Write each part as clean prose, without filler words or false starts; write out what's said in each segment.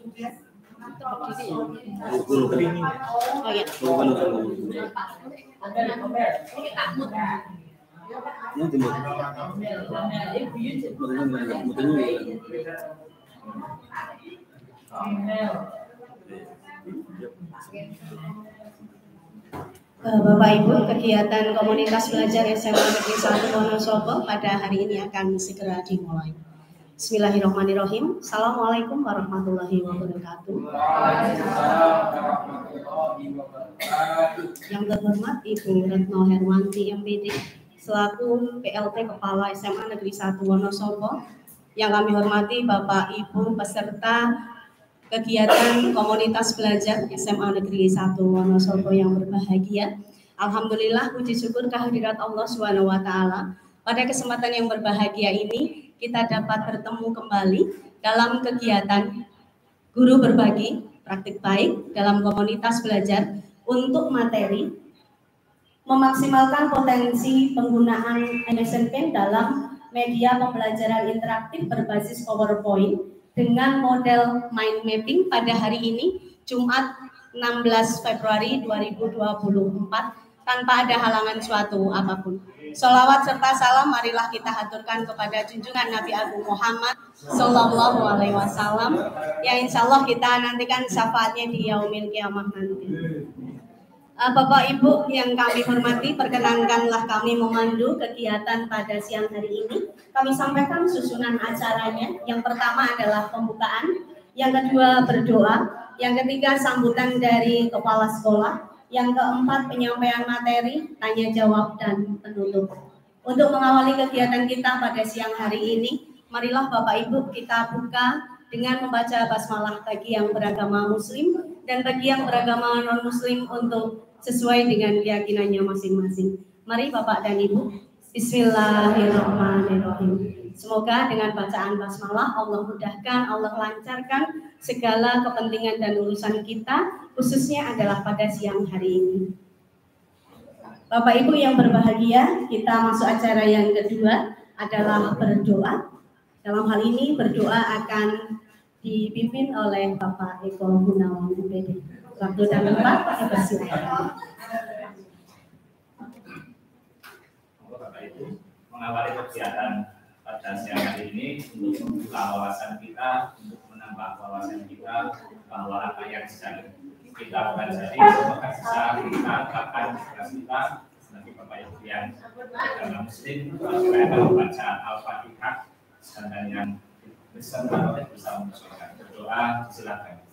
Bapak Ibu, kegiatan komunitas belajar SMA Negeri 1 Wonosobo pada hari ini akan segera dimulai. Bismillahirrahmanirrahim. Assalamualaikum warahmatullahi wabarakatuh. Yang terhormat Ibu Retno Herwanti MPD selaku PLT Kepala SMA Negeri 1 Wonosobo. Yang kami hormati Bapak Ibu peserta kegiatan komunitas belajar SMA Negeri 1 Wonosobo yang berbahagia. Alhamdulillah, puji syukur kehadirat Allah Subhanahu wa taala. Pada kesempatan yang berbahagia ini kita dapat bertemu kembali dalam kegiatan guru berbagi praktik baik dalam komunitas belajar untuk materi memaksimalkan potensi penggunaan MSN Pen dalam media pembelajaran interaktif berbasis PowerPoint dengan model mind mapping pada hari ini Jumat 16 Februari 2024 tanpa ada halangan suatu apapun. Sholawat serta salam marilah kita haturkan kepada junjungan Nabi Agung Muhammad Sallallahu Alaihi Wasallam yang insya Allah kita nantikan syafaatnya di yaumil kiamah nanti. Bapak Ibu yang kami hormati, perkenankanlah kami memandu kegiatan pada siang hari ini. Kami sampaikan susunan acaranya. Yang pertama adalah pembukaan, yang kedua berdoa, yang ketiga sambutan dari kepala sekolah, yang keempat penyampaian materi, tanya jawab, dan penutup. Untuk mengawali kegiatan kita pada siang hari ini, marilah Bapak Ibu kita buka dengan membaca basmalah bagi yang beragama Muslim dan bagi yang beragama non-Muslim untuk sesuai dengan keyakinannya masing-masing. Mari Bapak dan Ibu, Bismillahirrahmanirrahim. Semoga dengan bacaan basmalah Allah mudahkan, Allah lancarkan segala kepentingan dan urusan kita, khususnya adalah pada siang hari ini. Bapak Ibu yang berbahagia, kita masuk acara yang kedua adalah berdoa. Dalam hal ini berdoa akan dipimpin oleh Bapak Eko Gunawan MPD. Waktu dan tempat dipersilakan. Bapak Ibu, mengawali kegiatan pada siang hari ini untuk membuka wawasan kita, untuk menambah wawasan kita bahwa apa yang sedang kita pelajari semoga bisa kita terapkan di kelas kita sebagai Bapak Ibu yang beragama Muslim. Kita akan membaca Al-Fatihah dan yang bersama bisa mengusulkan berdoa, silakan.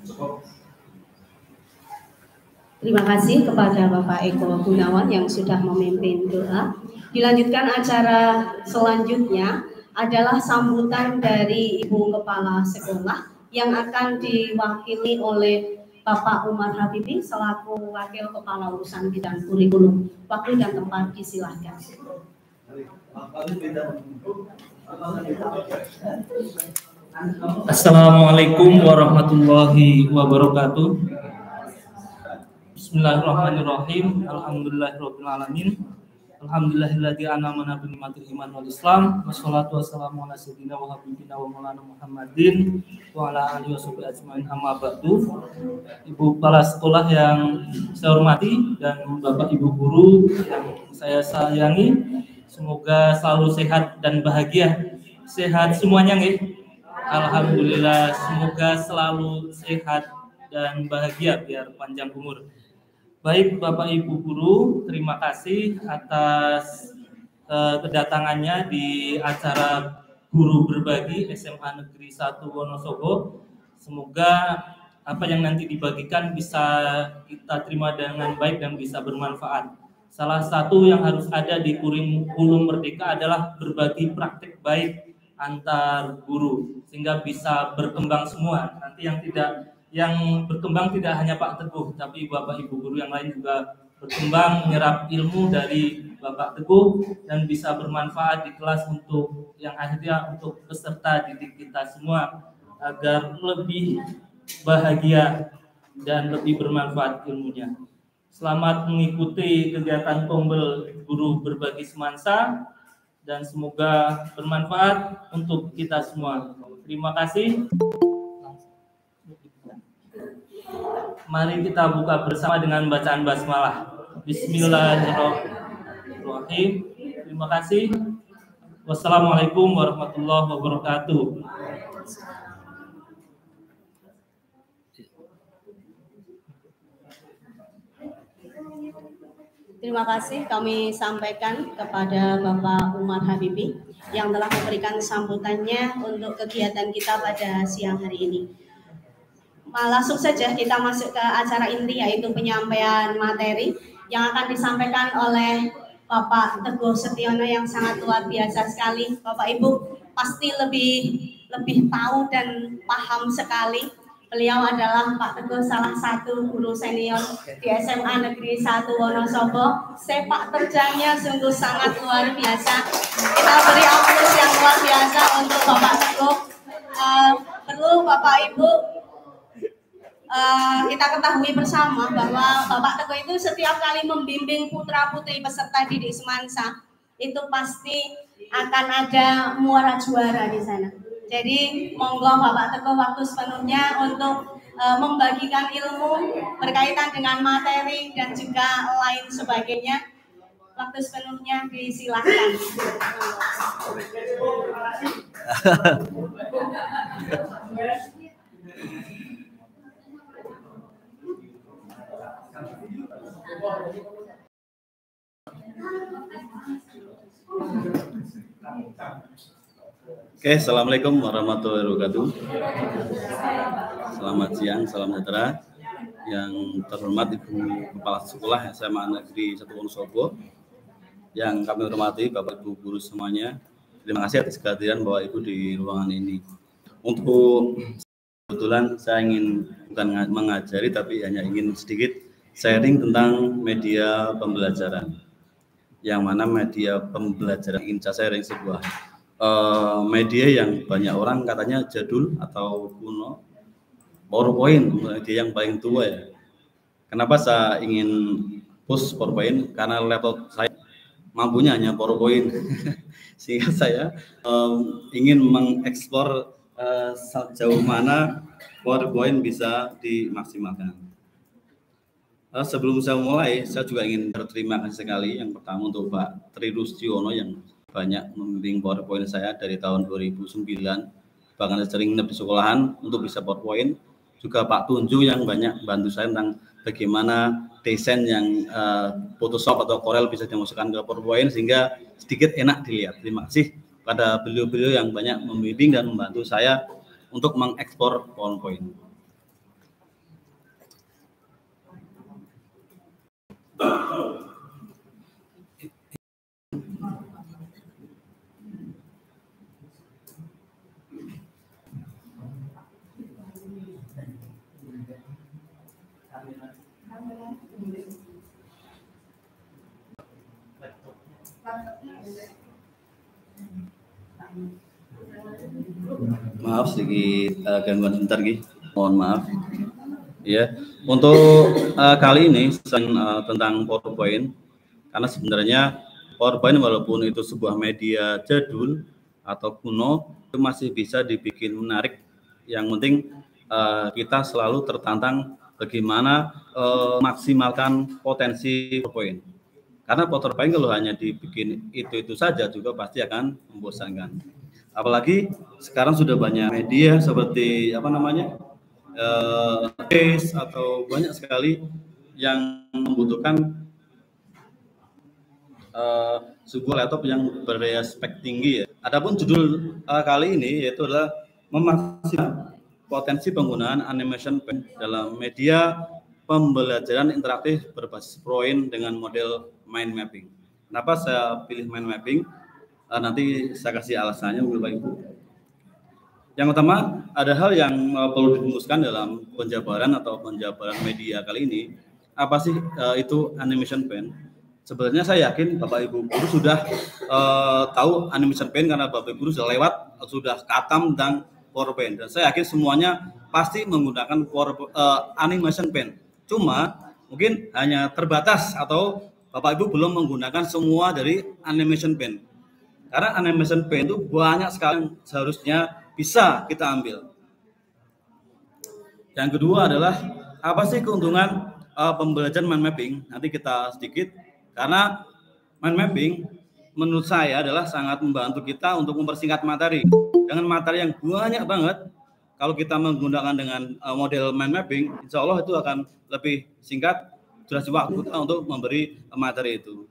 Cukup. Terima kasih kepada Bapak Eko Gunawan yang sudah memimpin doa. Dilanjutkan acara selanjutnya adalah sambutan dari Ibu Kepala Sekolah yang akan diwakili oleh Bapak Umar Habibi selaku Wakil Kepala Urusan Bidang Kurikulum. Waktu dan tempat disilahkan. Assalamualaikum warahmatullahi wabarakatuh. Bismillahirrahmanirrahim. Alhamdulillahirabbil alamin. Alhamdulillahilladzi an'amana bi ni'matil iman wal islam. Wassalatu wassalamu ala sayyidina wa habibina wa maulana Muhammadin wa ala alihi washabihi ajmain amma ba'du. Ibu kepala sekolah yang saya hormati dan Bapak Ibu guru yang saya sayangi, semoga selalu sehat dan bahagia. Sehat semuanya nggih. Alhamdulillah, semoga selalu sehat dan bahagia biar panjang umur. Baik Bapak Ibu guru, terima kasih atas kedatangannya di acara guru berbagi SMA Negeri 1 Wonosobo. Semoga apa yang nanti dibagikan bisa kita terima dengan baik dan bisa bermanfaat. Salah satu yang harus ada di kurikulum Merdeka adalah berbagi praktik baik antar guru sehingga bisa berkembang semua. Nanti yang berkembang tidak hanya Pak Teguh, tapi Bapak Ibu guru yang lain juga berkembang, menyerap ilmu dari Bapak Teguh dan bisa bermanfaat di kelas untuk yang akhirnya untuk peserta didik kita semua agar lebih bahagia dan lebih bermanfaat ilmunya. Selamat mengikuti kegiatan Pombel Guru Berbagi Semansa dan semoga bermanfaat untuk kita semua. Terima kasih. Mari kita buka bersama dengan bacaan basmalah. Bismillahirrahmanirrahim. Terima kasih. Wassalamualaikum warahmatullahi wabarakatuh. Terima kasih kami sampaikan kepada Bapak Umar Habibi yang telah memberikan sambutannya untuk kegiatan kita pada siang hari ini. Langsung saja kita masuk ke acara inti, yaitu penyampaian materi yang akan disampaikan oleh Bapak Teguh Setiono yang sangat luar biasa sekali. Bapak Ibu pasti lebih tahu dan paham sekali. Beliau adalah Pak Teguh, salah satu guru senior di SMA Negeri 1 Wonosobo. Sepak terjangnya sungguh sangat luar biasa. Kita beri aplaus yang luar biasa untuk Bapak Teguh. Perlu Bapak Ibu kita ketahui bersama bahwa Bapak Teguh itu setiap kali membimbing putra-putri peserta didik Semansa, itu pasti akan ada muara juara di sana. Jadi monggo Bapak Teguh waktu sepenuhnya untuk membagikan ilmu berkaitan dengan materi dan juga lain sebagainya. Waktu sepenuhnya disilahkan. Oke, assalamualaikum warahmatullahi wabarakatuh. Selamat siang, salam sejahtera. Yang terhormat Ibu Kepala Sekolah SMA Negeri 1 Wonosobo, yang kami hormati Bapak Ibu guru semuanya. Terima kasih atas kehadiran Bapak Ibu di ruangan ini. Untuk kebetulan saya ingin bukan mengajari, tapi hanya ingin sedikit sharing tentang media pembelajaran. Yang mana media pembelajaran ingin saya sharing sebuah media yang banyak orang katanya jadul atau kuno, PowerPoint, media yang paling tua ya. Kenapa saya ingin push PowerPoint? Karena laptop saya mampunya hanya PowerPoint, sehingga saya ingin mengeksplor sejauh mana PowerPoint bisa dimaksimalkan. Sebelum saya mulai, saya juga ingin berterima kasih sekali yang pertama untuk Pak Tri Rustiono yang banyak membimbing PowerPoint saya dari tahun 2009, bahkan saya sering nginep di sekolahan untuk bisa PowerPoint. Juga Pak Tunju yang banyak bantu saya tentang bagaimana desain yang Photoshop atau Corel bisa dimasukkan ke PowerPoint sehingga sedikit enak dilihat. Terima kasih pada beliau-beliau yang banyak membimbing dan membantu saya untuk mengekspor PowerPoint. Maaf sedikit gangguan sebentar mohon maaf ya. Untuk kali ini tentang PowerPoint, karena sebenarnya PowerPoint walaupun itu sebuah media jadul atau kuno, itu masih bisa dibikin menarik. Yang penting kita selalu tertantang bagaimana maksimalkan potensi PowerPoint. Karena PowerPoint kalau hanya dibikin itu saja juga pasti akan membosankan. Apalagi sekarang sudah banyak media seperti case atau banyak sekali yang membutuhkan sebuah laptop yang berdaya spek tinggi ya. Adapun judul kali ini yaitu adalah memaksimalkan potensi penggunaan animation pen dalam media pembelajaran interaktif berbasis PowerPoint dengan model mind mapping. Kenapa saya pilih mind mapping? Nanti saya kasih alasannya Bapak Ibu. Yang pertama, ada hal yang perlu dirumuskan dalam penjabaran atau penjabaran media kali ini. Apa sih itu animation pen? Sebenarnya saya yakin Bapak Ibu guru sudah tahu animation pen karena Bapak Ibu guru sudah katam tentang PowerPoint. Dan saya yakin semuanya pasti menggunakan animation pen. Cuma mungkin hanya terbatas atau Bapak Ibu belum menggunakan semua dari animation pen. Karena animation pen itu banyak sekali yang seharusnya bisa kita ambil. Yang kedua adalah apa sih keuntungan pembelajaran mind mapping? Nanti kita sedikit, karena mind mapping menurut saya adalah sangat membantu kita untuk mempersingkat materi. Dengan materi yang banyak banget, kalau kita menggunakan dengan model mind mapping, insya Allah itu akan lebih singkat durasi waktu kita untuk memberi materi itu.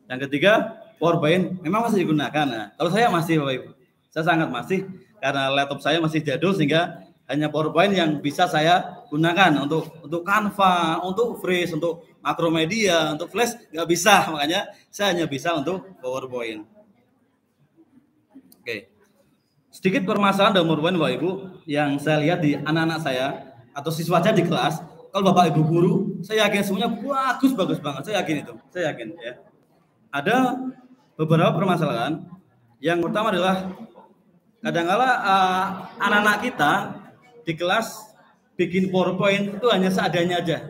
Yang ketiga, PowerPoint memang masih digunakan. Nah, kalau saya masih, Bapak Ibu, saya sangat masih, karena laptop saya masih jadul sehingga hanya PowerPoint yang bisa saya gunakan untuk Canva, untuk Freeze, untuk Makromedia, untuk Flash nggak bisa, makanya saya hanya bisa untuk PowerPoint. Oke, sedikit permasalahan dalam PowerPoint Bapak Ibu yang saya lihat di anak-anak saya atau siswa saya di kelas. Kalau Bapak Ibu guru, saya yakin semuanya bagus banget, saya yakin itu, saya yakin ya. Ada beberapa permasalahan. Yang pertama adalah kadang-kala anak-anak kita di kelas bikin PowerPoint itu hanya seadanya aja,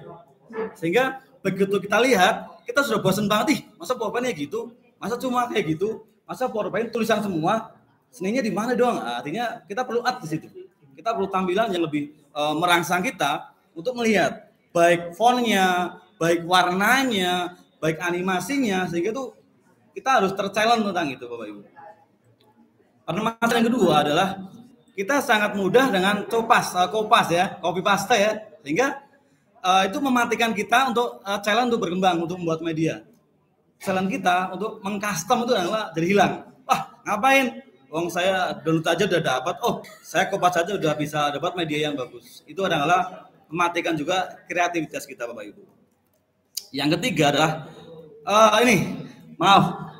sehingga begitu kita lihat kita sudah bosan banget, masa PowerPointnya gitu, masa cuma kayak gitu, masa PowerPoint tulisan semua, seninya di mana dong? Artinya kita perlu art di situ, kita perlu tampilan yang lebih merangsang kita untuk melihat baik fontnya, baik warnanya, baik animasinya, sehingga itu kita harus terchallenge tentang itu Bapak Ibu. Permasalahan yang kedua adalah kita sangat mudah dengan kopas ya, copy paste ya, sehingga itu mematikan kita untuk challenge untuk berkembang, untuk membuat media. Challenge kita untuk mengcustom itu adalah jadi hilang. Wah, ngapain? Wong saya download aja udah dapat. Oh, saya kopas aja udah bisa dapat media yang bagus. Itu adalah mematikan juga kreativitas kita Bapak Ibu. Yang ketiga adalah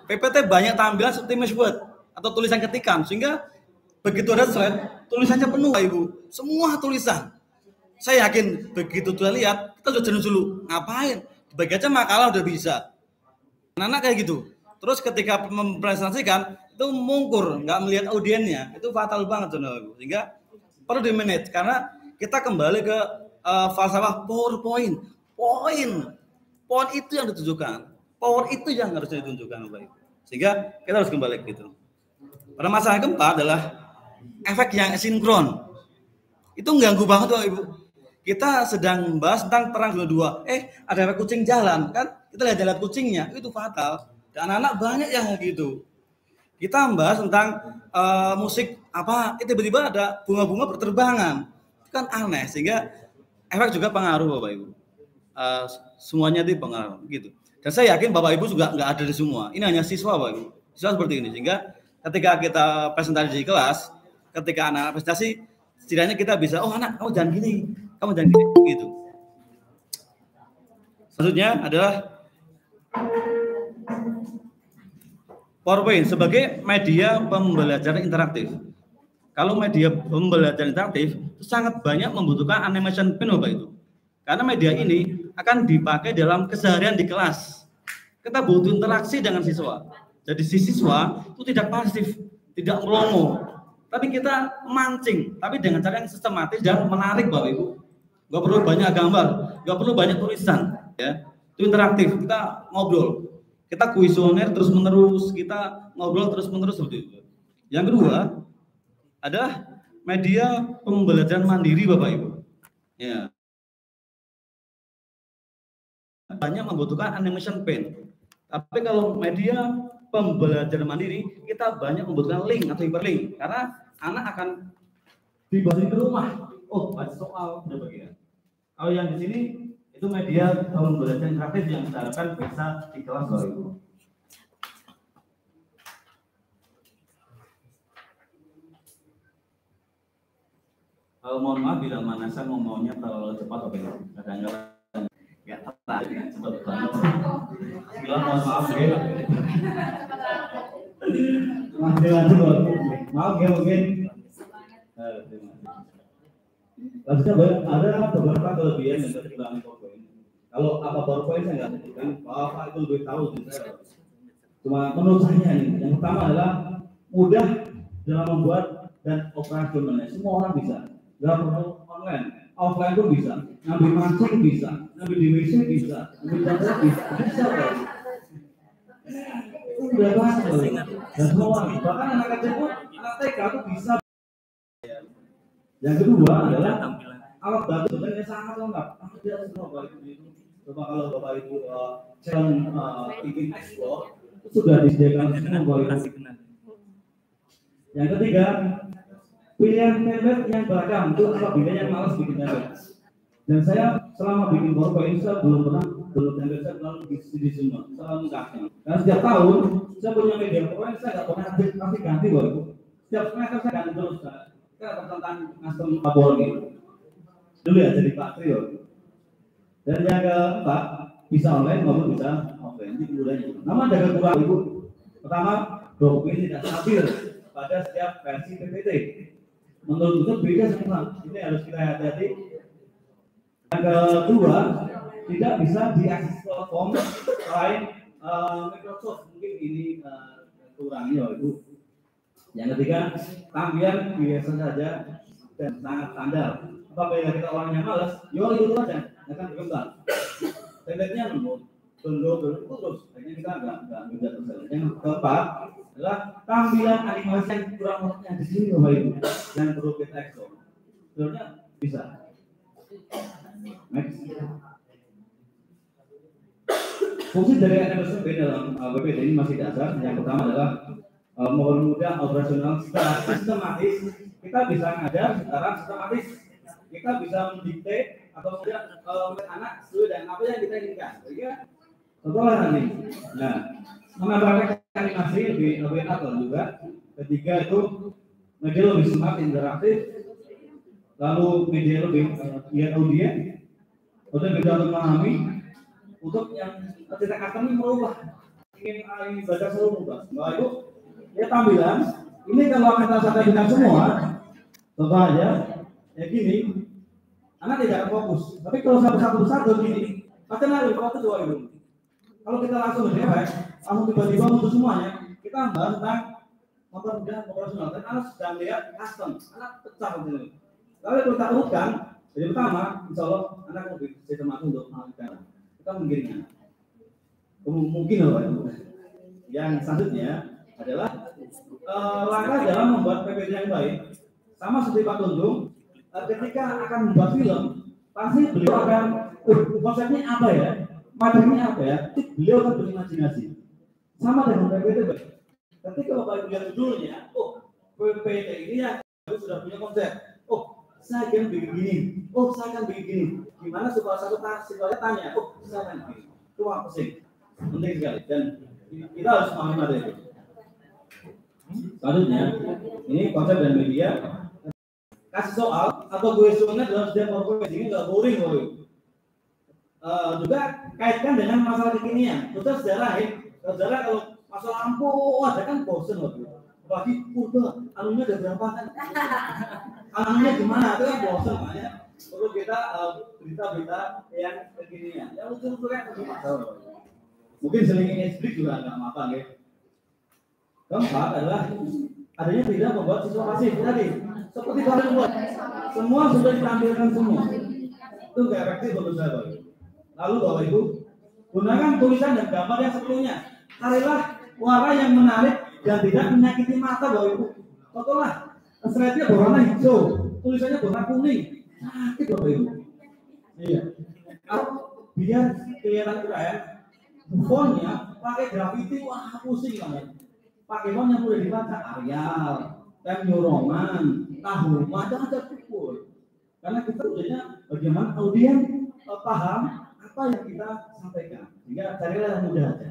PPT banyak tampilan seperti image word atau tulisan ketikan, sehingga begitu ada slide, tulisannya penuh Pak Ibu, semua tulisan. Saya yakin begitu kita lihat, kita sudah jenuh dulu, ngapain? Dibagi aja makalah udah bisa. Anak-anak kayak gitu. Terus ketika mempresentasikan, itu mungkur, nggak melihat audiennya, itu fatal banget Bapak Ibu. Sehingga perlu di-manage, karena kita kembali ke falsafah PowerPoint. Poin itu yang ditunjukkan, power itu yang harus ditunjukkan Bapak Ibu. Sehingga kita harus kembali ke itu. Pada masalah yang keempat adalah efek yang sinkron. Itu mengganggu banget Bapak Ibu. Kita sedang membahas tentang perang dunia-dua. Ada efek kucing jalan, kan? Kita lihat jalan kucingnya, itu fatal. Dan anak-anak banyak yang gitu. Kita membahas tentang musik apa, tiba-tiba ada bunga-bunga berterbangan. Itu kan aneh, sehingga efek juga pengaruh Bapak Ibu. Semuanya itu pengaruh gitu. Dan saya yakin Bapak Ibu juga nggak ada di semua. Ini hanya siswa Bapak Ibu. Siswa seperti ini, sehingga ketika kita presentasi di kelas, ketika anak presentasi, setidaknya kita bisa, oh anak, kamu jangan gini, gitu. Selanjutnya adalah PowerPoint sebagai media pembelajaran interaktif. Kalau media pembelajaran interaktif itu sangat banyak membutuhkan animation pen Bapak Ibu. Karena media ini akan dipakai dalam keseharian di kelas. Kita butuh interaksi dengan siswa. Jadi si siswa itu tidak pasif, tidak melongo, tapi kita mancing, tapi dengan cara yang sistematis dan menarik Bapak Ibu. Gak perlu banyak gambar, gak perlu banyak tulisan, ya. Itu interaktif, kita ngobrol, kita kuesioner terus menerus, kita ngobrol terus menerus seperti itu. Yang kedua adalah media pembelajaran mandiri Bapak Ibu. Ya. Banyak membutuhkan animation pen. Tapi kalau media pembelajaran mandiri, kita banyak membutuhkan link atau hyperlink, karena anak akan dibahas di rumah. Oh, baca soal udah bagian. Kalau yang di sini itu media pembelajaran interaktif yang kita harapkan bisa di kelas Bapak Ibu. Mohon maaf bila mana saya ngomongnya terlalu cepat Bapak Ibu. Kadang-kadang nggak tepat, cepat banget. Bila mohon maaf ya. Maaf ya mungkin. Selanjutnya ada beberapa kelebihan dan kekurangan PowerPoint. Kalau apa PowerPoint saya nggak sebutkan, Pak itu lebih tahu. Cuma menurut saya ini, yang pertama adalah mudah dalam membuat dan operasionalnya. Semua orang bisa. Nggak perlu online. offline pun bisa, ngambil mancing bisa, ngambil di WC bisa, ngambil jasa bisa, Pak. Itu udah banget loh. Dan semua, bahkan anak kecil pun, anak TK itu bisa. Yang kedua adalah alat bantu sebenarnya sangat lengkap. Tidak semua Bapak Ibu. Coba kalau Bapak Ibu challenge ingin explore, itu sudah disediakan semua Bapak Ibu. Yang ketiga, pilihan template yang beragam untuk apabila yang malas bikin template. Dan saya selama bikin Bapak Ibu saya belum template saya selalu di semua, selalu kasih. Karena setiap tahun saya punya media, pokoknya saya nggak pernah pasti ganti Bapak Ibu. Setiap semester saya ganti terus. Kita tentang custom kabel gitu. Dulu ya jadi Pak Trio. Dan yang keempat bisa online maupun bisa offline. Ini kemudiannya. Nama ada kekurangan Ibu. Pertama, dokumen tidak stabil pada setiap versi PPT. Menurut itu beda semua. Ini harus kita hati-hati. Yang kedua, tidak bisa diakses platform selain Microsoft. Mungkin ini kurangnya Ibu. Yang ketiga, tampilan biasa saja dan sangat standar. Apabila kita orangnya malas, itu aja, akan berkembang. Template-nya lembut, terus. Akhirnya kita nggak mudah terus. Yang keempat adalah tampilan animasi yang kurang lebihnya di sini Bapak Ibu, yang perlu kita ekspor. Sebenarnya bisa. Next. Fungsi dari animasi dalam PPT ini masih dasar. Yang pertama adalah mempermudah operasional secara sistematis. Kita bisa ngajar secara sistematis. Kita bisa mendikte atau tidak anak sesuai dengan apa yang kita inginkan. Sehingga contohnya nanti. Nah, menambahkan animasi lebih atau juga. Ketiga itu media lebih smart interaktif. Lalu media lebih lihat audien. Kemudian bisa untuk memahami. Untuk yang cetak akan merubah. Ingin baca seluruh berubah. Lalu ya tampilan ini kalau kita sampaikan semua, contoh aja, ya gini, anak tidak fokus. Tapi kalau satu-satu gini, pasti nanti fokus Bapak Ibu. Kalau kita langsung tiba-tiba untuk semuanya, kita bahas tentang mempermudah operasional. Dan anak sedang lihat custom, anak pecah gitu. Lalu kita urutkan, jadi pertama, insya Allah anak lebih sistematis untuk melakukan. Kita menggiringnya. Mungkin Bapak Ibu. Yang selanjutnya adalah langkah dalam membuat PPT yang baik. Sama seperti Pak Tundung, ketika akan membuat film, pasti beliau akan konsepnya apa ya, materinya apa ya, beliau akan berimajinasi. Sama dengan PPT baik. Ketika Bapak Ibu lihat judulnya, PPT ini ya sudah punya konsep. Saya akan bikin gini. Saya akan bikin gini. Gimana supaya satu situasi tanya, saya akan bikin. Itu apa sih? Penting sekali. Dan kita harus memahami materi. Selanjutnya, ini konsep dan media. Kasih soal atau kuesioner dalam setiap PowerPoint ini nggak boring loh. Juga kaitkan dengan masalah kekinian. Khusus sejarah ya. Sejarah kalau masalah lampu ada kan bosen loh. Apalagi purba, anunya ada berapa kan? Anunya gimana? Itu kan bosen makanya. Perlu kita berita-berita yang kekinian. Yang lucu-lucu kan masalah. Mungkin selingin eksplik juga nggak apa-apa ya. Keempat adalah adanya tidak membuat siswa pasif tadi. Seperti kalian buat, semua sudah ditampilkan semua. Itu nggak efektif menurut saya Bapak Ibu. Lalu Bapak Ibu, gunakan tulisan dan gambar yang sebelumnya. Carilah warna yang menarik dan tidak menyakiti mata Bapak Ibu. Contohlah, slide-nya berwarna hijau, tulisannya berwarna kuning. Sakit Bapak Ibu. Iya. Biar kelihatan keren. Fontnya pakai graffiti, wah pusing banget. Pakai font yang boleh dibaca Arial, Times New Roman, Tahu, macam-macam pukul. Karena kita ujiannya bagaimana audien paham apa yang kita sampaikan. Sehingga carilah yang mudah aja.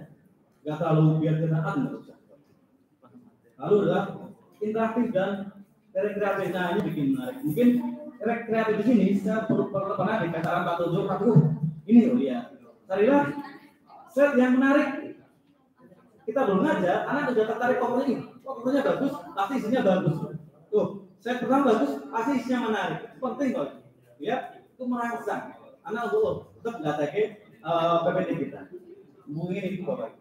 Gak terlalu biar kita nggak usah. Lalu adalah interaktif dan rekreatif. Nah ini bikin menarik. Mungkin rekreatif di sini saya pernah dikatakan Pak Tunjuk, ini loh ya. Carilah set yang menarik. Kita belum ngajar, anak sudah tertarik covernya ini. Covernya bagus, pasti isinya bagus. Tuh, set pertama bagus, pasti isinya menarik. Itu penting kok. Ya, itu merangsang. Anak untuk tetap nggak take PPT kita. Mungkin itu Bapak.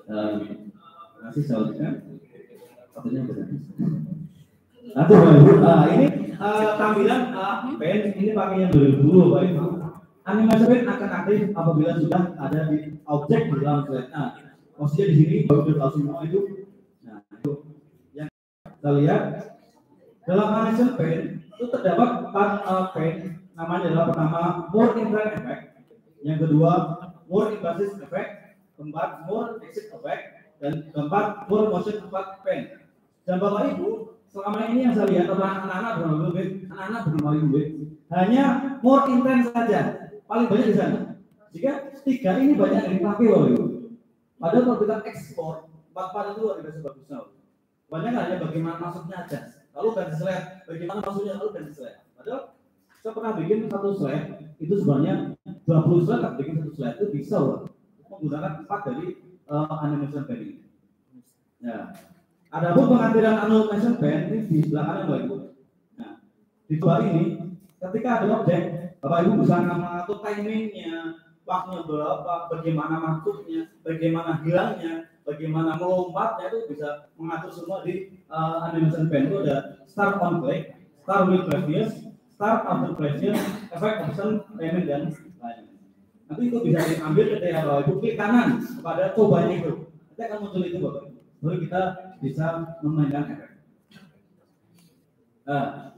Terima kasih selanjutnya. Waktunya sudah habis. Nanti Bapak Ibu, ini tampilan pen ini pakai yang 2020 Bapak Ibu. Animasi pen akan aktif apabila sudah ada di objek di dalam slide. Nah, posisinya di sini Bapak Ibu tahu semua itu. Nah, itu yang kita lihat dalam animasi pen itu terdapat 4 pen. Namanya adalah pertama more intern effect, yang kedua more invasive effect, keempat more exit effect, dan keempat more motion effect pen. Dan Bapak Ibu, selama ini yang saya lihat anak-anak bernama hanya more intense saja, paling banyak di sana. Jika 3 ini banyak yang dipakai Bapak Ibu. Padahal kalau kita ekspor 4 itu luar biasa bagusnya. Banyak hanya bagaimana masuknya aja. Lalu ganti slide, bagaimana masuknya lalu ganti slide. Padahal saya pernah bikin 1 slide itu sebenarnya 20 slide, tak bikin 1 slide itu bisa loh. Menggunakan 4 dari animation pen ini. Ya. Adapun pengambilan animation pen ini di sebelah kanan Bapak Ibu. Nah, di luar ini ketika ada objek, Bapak Ibu bisa mengatur timingnya, waktunya berapa, bagaimana masuknya, bagaimana hilangnya, bagaimana melompatnya itu bisa mengatur semua di animation pen. Itu ada start on click, start with previous, start after previous, effect option, payment dan lain-lain. Nanti itu bisa diambil ketika Bapak Ibu klik kanan pada cobanya itu. Nanti akan muncul itu Bapak Ibu. Baru kita bisa memainkan efek. Nah,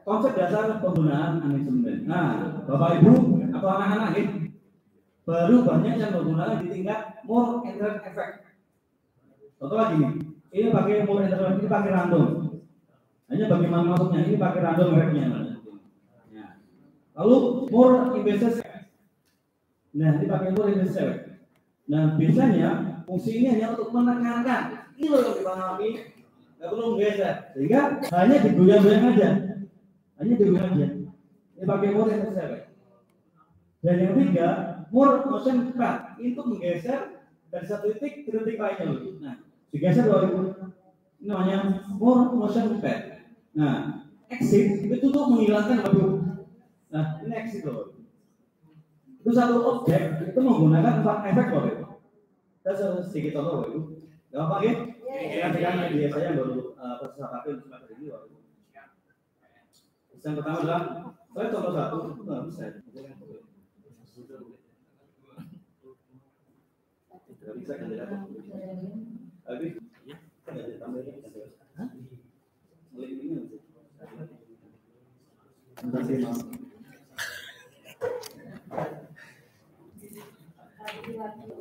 konsep dasar penggunaan animation. Nah, Bapak Ibu atau anak-anak ini baru banyak yang menggunakan di tingkat more intern effect. Contoh lagi nih, ini pakai more intern, ini pakai random. Hanya bagaimana masuknya, ini pakai random effect-nya. Ya. Lalu more invasive. Nah, ini pakai more invasive. Nah, biasanya fungsi ini hanya untuk menekankan. Ini loh yang dipahami, nggak perlu menggeser. Sehingga hanya digoyang-goyang aja. Hanya digoyang aja. Ini pakai more invasive. Dan yang ketiga, more motion cut. Itu menggeser dari satu titik ke titik lainnya. Nah, digeser loh itu. Ini namanya more motion cut. Nah, exit itu tuh menghilangkan apa? Nah, ini exit loh. Itu satu objek itu menggunakan 4 efek loh. Saya sedikit contoh loh itu. Gak apa ya? Dengan media saya baru pakai untuk materi ini loh. Yang pertama adalah saya contoh satu itu nggak bisa. Tidak bisa kan tidak? Tapi ya tidak ditambahin.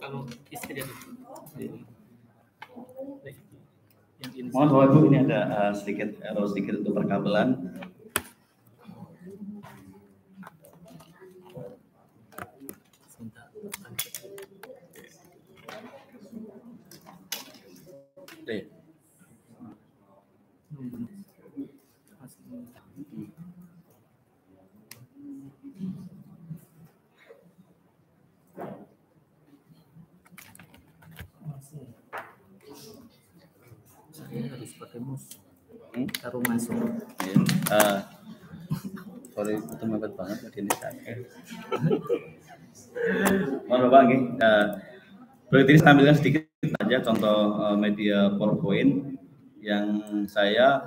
Kalau istri ada mohon Bapak Ibu, ini ada sedikit error sedikit untuk perkabelan. Saya harus pakai mouse. Taruh masuk. Sorry, itu mepet banget begini saya. Mohon Bapak nih, berarti ini tampilkan sedikit aja contoh media PowerPoint yang saya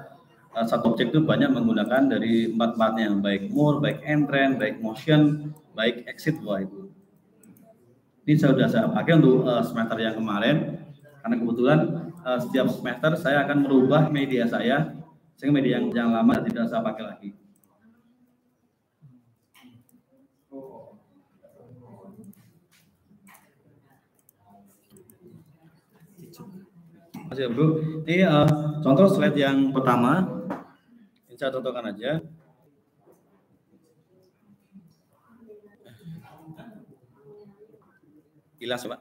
satu objek itu banyak menggunakan dari 4-4-nya, baik more, baik entrance, baik motion, baik exit Bapak Ibu. Ini sudah saya pakai untuk semester yang kemarin karena kebetulan setiap semester saya akan merubah media saya sehingga media yang lama tidak saya pakai lagi. Masih Bro, ini contoh slide yang pertama. Ini saya contohkan aja. Hilang Pak.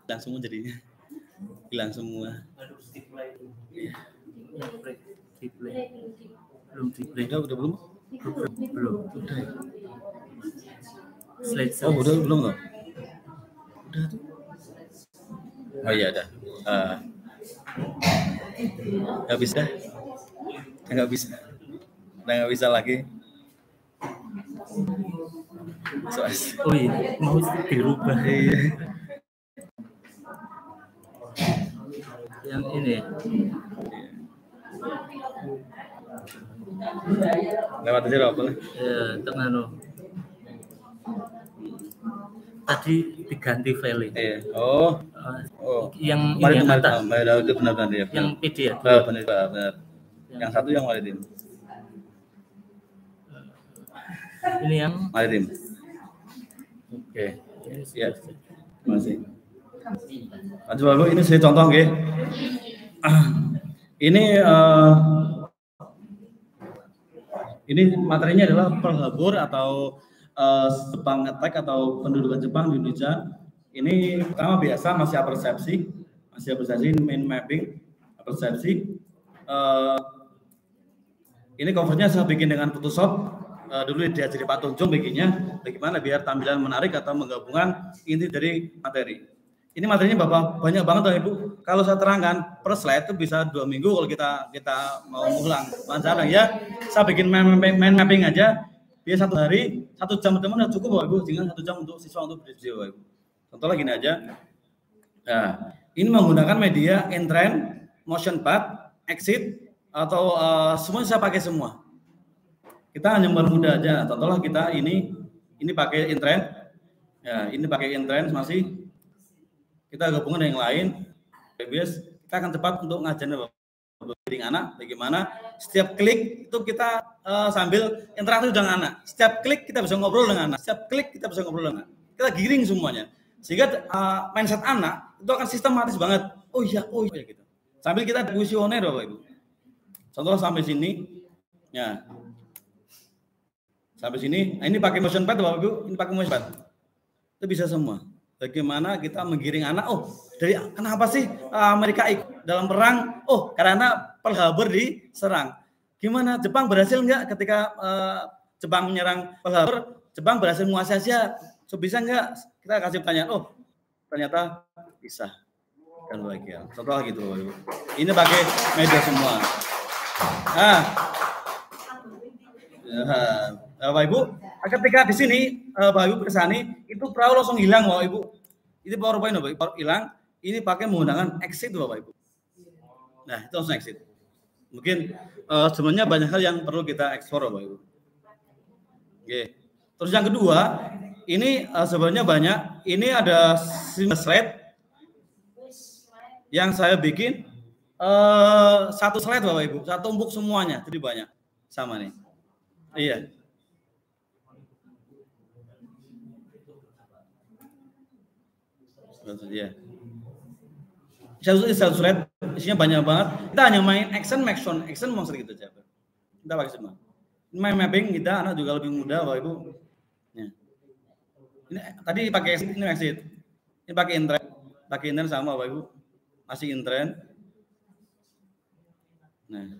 Hilang semua jadinya. Hilang semua. Iya. Belum display. Udah belum? Belum. Udah. Slide. Oh, udah belum loh. Udah tuh. Oh iya ada. Nggak bisa. Nggak bisa. Udah nggak bisa lagi. Oh iya, mau dirubah. Iya. Yang ini ya. Lewat aja apa? Ya, tengah tadi diganti file ini. Iya. Oh. Yang Maritim, ini atas, itu benar-benar ya. yang PD ya. Benar. Yang satu yang maritim. Ini yang Maritim. Oke. Ya. Terima kasih. Lanjut Bapak, ini saya contoh nggih. Ini materinya adalah Pearl Harbor atau Jepang Attack atau pendudukan Jepang di Indonesia. Ini pertama biasa masih persepsi main mapping, persepsi. Ini covernya saya bikin dengan Photoshop. Dulu diajari Pak Tunjung bikinnya bagaimana biar tampilan menarik atau menggabungkan inti dari materi. Ini materinya Bapak banyak banget Bapak Ibu. Kalau saya terangkan per slide itu bisa 2 minggu kalau kita mau ulang. Lancar ya. Saya bikin main mapping aja. Dia 1 hari 1 jam teman udah cukup Bapak Ibu. Tinggal 1 jam untuk siswa untuk berdiskusi Bapak Ibu. Contohnya gini aja. Nah, ini menggunakan media Intrend, Motion Path, Exit atau semuanya saya pakai semua. Kita hanya mempermudah aja. Contohnya kita ini pakai Intrend. Ya, ini pakai Intrend masih. Kita gabungkan dengan yang lain. Kita akan cepat untuk ngajarin anak bagaimana setiap klik itu kita sambil interaksi dengan anak. Setiap klik kita bisa ngobrol dengan anak. Setiap klik kita bisa ngobrol dengan anak. Kita giring semuanya. Sehingga mindset anak itu akan sistematis banget. Oh iya gitu. Sambil kita kuesioner Bapak Ibu. Contoh sampai sini. Ya. Sampai sini. Nah, ini pakai motion pad Bapak Ibu, ini pakai motion pad. Itu bisa semua. Bagaimana kita menggiring anak? Oh, dari kenapa sih Amerika ikut dalam perang? Oh, karena Pearl Harbor diserang. Gimana Jepang berhasil enggak ketika Jepang menyerang Pearl Harbor? Jepang berhasil menguasai Asia. So, bisa enggak? Kita kasih pertanyaan. Oh, ternyata bisa. Dan bahagia. Contoh gitu, Bapak Ibu. Ini pakai media semua. Nah, Bapak Ibu, ketika di sini Bapak Ibu kesani, itu perahu langsung hilang Bapak Ibu. Itu PowerPoint Bapak Ibu, hilang. Ini pakai menggunakan exit Bapak Ibu. Nah, itu langsung exit. Mungkin sebenarnya banyak hal yang perlu kita eksplor Bapak Ibu. Oke. Terus yang kedua, ini sebenarnya banyak. Ini ada slide yang saya bikin 1 slide Bapak Ibu, 1 tumpuk semuanya, jadi banyak. Sama nih. Iya. Ya. Satu slide isinya banyak banget. Kita hanya main action monster gitu aja. Kita pakai semua. Main mapping kita anak juga lebih mudah Bapak Ibu. Ya. Ini tadi pakai exit, ini exit. Ini pakai Intrend sama Bapak Ibu. Masih Intrend. Nah,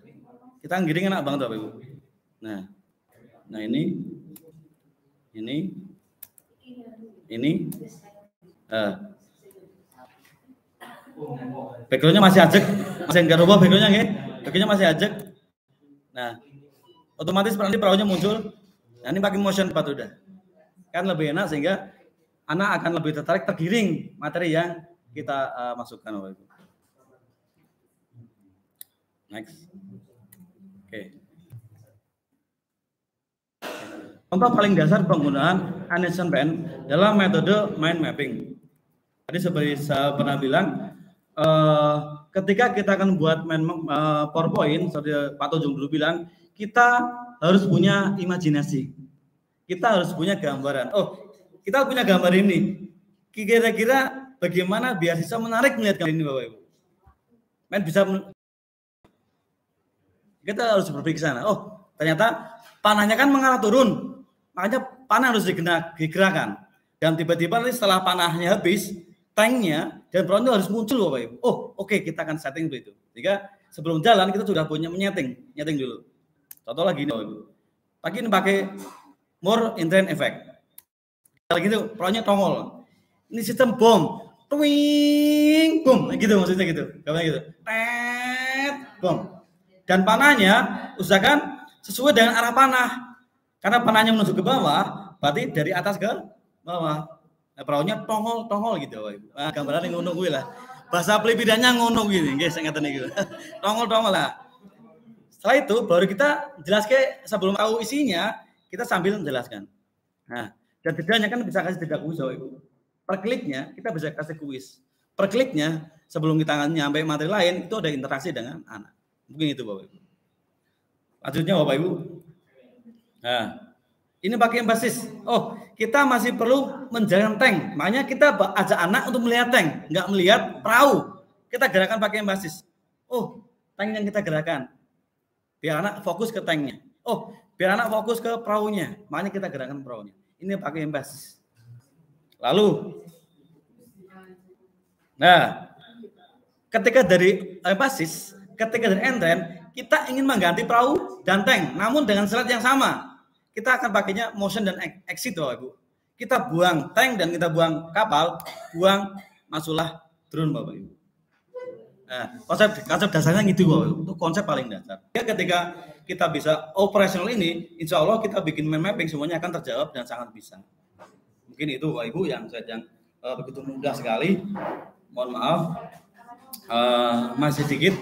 kita ngiring enak banget Bapak Ibu. Nah ini. Backgroundnya masih ajek, masih enggak rubah backgroundnya nggih. Backgroundnya masih ajek. Nah, otomatis nanti perahunya muncul. Nah, ini pakai motion path udah. Kan lebih enak sehingga anak akan lebih tertarik tergiring materi yang kita masukkan Bapak Ibu. Next. Oke. Contoh paling dasar penggunaan Anderson Pen dalam metode mind mapping. Tadi seperti saya pernah bilang, ketika kita akan buat PowerPoint, seperti Pak Tunjung dulu bilang, kita harus punya imajinasi. Kita harus punya gambaran. Oh, kita punya gambar ini. Kira-kira bagaimana biar bisa menarik melihat gambar ini, Bapak Ibu? Bisa kita harus berpikir sana. Oh, ternyata panahnya kan mengarah turun. Makanya panah harus digerakkan. Dan tiba-tiba setelah panahnya habis, tanknya dan perahu harus muncul Bapak Ibu. Oh, oke, kita akan setting begitu. Jika sebelum jalan kita sudah punya nyeting dulu. Contoh lagi ini Bapak Ibu. Pagi ini pakai more Intrend effect. Lagi itu perahunya tongol. Ini sistem bom. Twing, boom, gitu maksudnya gitu. Kayak gitu. Tet, bom. Dan panahnya usahakan sesuai dengan arah panah. Karena panahnya menuju ke bawah, berarti dari atas ke bawah. Nah, perahunya tongol gitu, Bapak Ibu. Nah, gambaran yang ngono kuwi lah. Bahasa pelipidanya ngono gini, nggih sing ngaten iki. Tongol lah. Setelah itu baru kita jelaskan, sebelum tahu isinya kita sambil menjelaskan. Nah, dan jedanya kan bisa kasih jeda kuis Bapak Ibu. Per kliknya kita bisa kasih kuis. Per kliknya sebelum kita nyampe materi lain itu ada interaksi dengan anak. Mungkin itu Bapak Ibu. Lanjutnya Bapak Ibu. Nah, ini pakai basis. Oh, kita masih perlu menjalankan tank. Makanya kita ajak anak untuk melihat tank, nggak melihat perahu. Kita gerakan pakai basis. Oh, tank yang kita gerakan. Biar anak fokus ke tanknya. Oh, biar anak fokus ke perahunya. Makanya kita gerakan perahunya. Ini pakai basis. Lalu, nah, ketika dari basis, ketika dari enten, kita ingin mengganti perahu dan tank, namun dengan syarat yang sama. Kita akan pakainya motion dan exit, Bapak Ibu. Kita buang tank dan kita buang kapal, buang masuklah drone, Bapak Ibu. Nah, konsep dasarnya gitu, Bapak Ibu. Itu konsep paling dasar. Ya, ketika kita bisa operasional ini, insya Allah kita bikin mapping semuanya akan terjawab dan sangat bisa. Mungkin itu Bapak Ibu yang begitu mudah sekali. Mohon maaf, masih sedikit.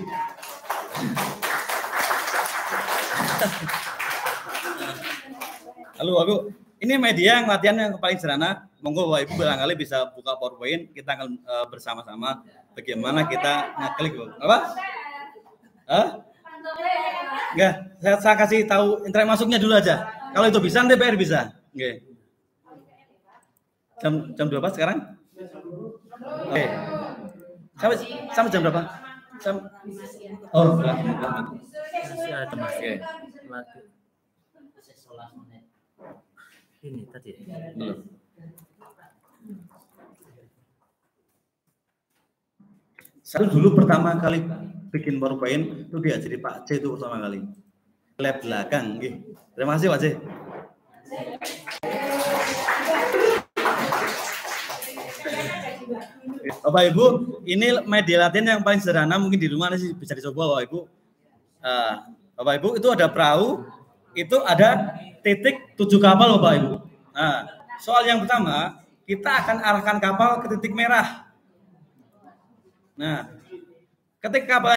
Lalu Bapak Ibu, ini media yang latihan yang paling sederhana. Monggo Bapak Ibu barangkali bisa buka PowerPoint. Kita akan bersama-sama bagaimana kita ngeklik apa? Enggak, saya kasih tahu internet masuknya dulu aja. Kalau itu bisa, nanti PR bisa. Oke. Jam berapa sekarang? Oke. Sampai jam berapa? Oh, Masih ada Mas. Oke. Ini tadi. Belum. Saya dulu pertama kali bikin PowerPoint itu diajari Pak C itu pertama kali. Lab belakang, gitu. Terima kasih Pak C. Bapak Ibu, ini media latihan yang paling sederhana mungkin di rumah sih bisa dicoba Bapak Ibu. Bapak Ibu itu ada perahu, itu ada titik 7 kapal Bapak Ibu. Nah, soal yang pertama kita akan arahkan kapal ke titik merah. Nah, ketika kapal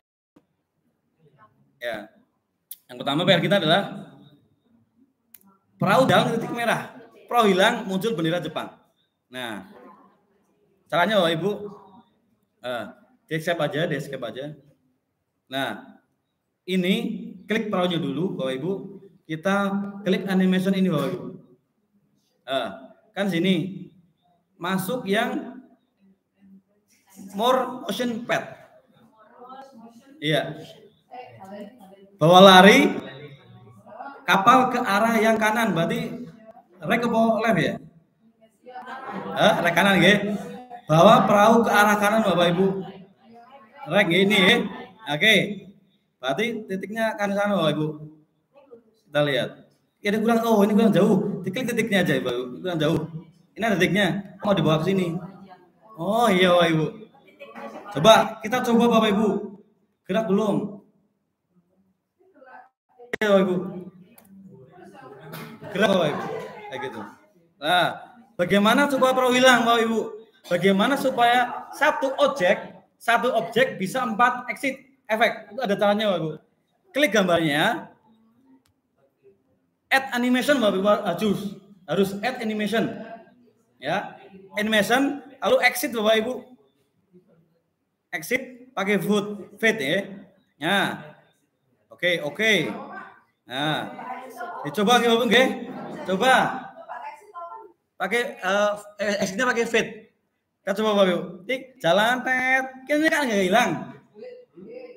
ya, yang pertama PR kita adalah perahu dalam titik merah, perahu hilang muncul bendera Jepang. Nah, caranya Bapak Ibu, di escape aja. Nah, ini klik perahunya dulu Bapak Ibu, kita klik animation ini Bapak Ibu. Kan sini masuk yang more motion pad. Iya. Bawa lari kapal ke arah yang kanan, berarti rek ke left ya? Rek kanan ya. Bawa perahu ke arah kanan Bapak Ibu. Rek ini ya. Oke. Berarti titiknya kan sana Bapak Ibu. Kita lihat. Ini kurang jauh. Diklik titiknya aja Bapak Ibu. Kurang jauh. Ini ada titiknya. Mau dibawa ke sini. Oh iya Bapak Ibu. Coba kita coba Bapak Ibu. Gerak belum? Iya Bapak Ibu. Gerak Bapak Ibu. Kayak gitu. Nah, bagaimana supaya perahu hilang Bapak Ibu? Bagaimana supaya satu objek bisa 4 exit efek? Itu ada caranya Bapak Ibu. Klik gambarnya. Add animation Bapak Ibu, harus add animation. Ya. Animation lalu exit Bapak Ibu. Exit pakai fade ya. Nah. Oke. Nah. Dicoba Bapak Ibu nggih. Coba. Pakai exitnya pakai fade. Kita coba Bapak Ibu. Tik, jalan tet. Ini kan enggak hilang.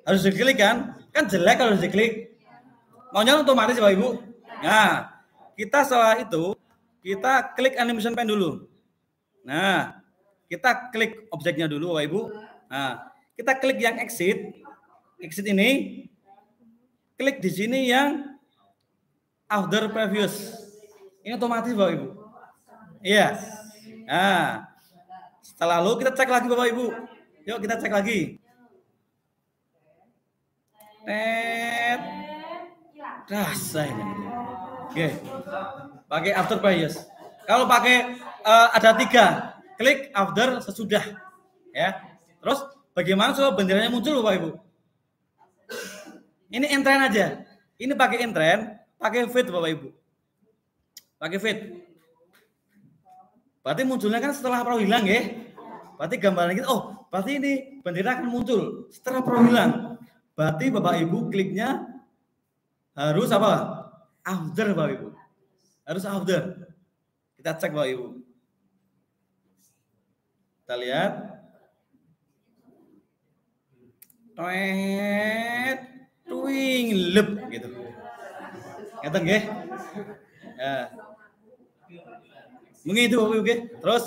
Harus diklik kan? Kan jelek kalau diklik. Maunya otomatis Bapak Ibu. Nah, kita setelah itu kita klik animation pen dulu. Nah, kita klik objeknya dulu Bapak Ibu. Nah, kita klik yang exit ini, klik di sini yang after previous. Ini otomatis Bapak Ibu. Iya. Nah, setelah lalu kita cek lagi Bapak Ibu. Yuk kita cek lagi. Rasa ini. Oke. Pakai after previous. Kalau pakai ada 3, klik after sesudah. Ya. Terus bagaimana supaya benderanya muncul Bapak Ibu? Ini entren aja. Ini pakai intren, pakai fade Bapak Ibu. Pakai fade. Berarti munculnya kan setelah perahu hilang ya. Berarti gambaran kita, oh berarti ini bendera akan muncul setelah perahu hilang. Berarti Bapak Ibu kliknya harus apa? After Bapak Ibu. Harus after. Kita cek Bapak Ibu. Kita lihat. Twing lep gitu. Ngeten nggih? Ya. Mungkin itu Bapak Ibu nggih. Terus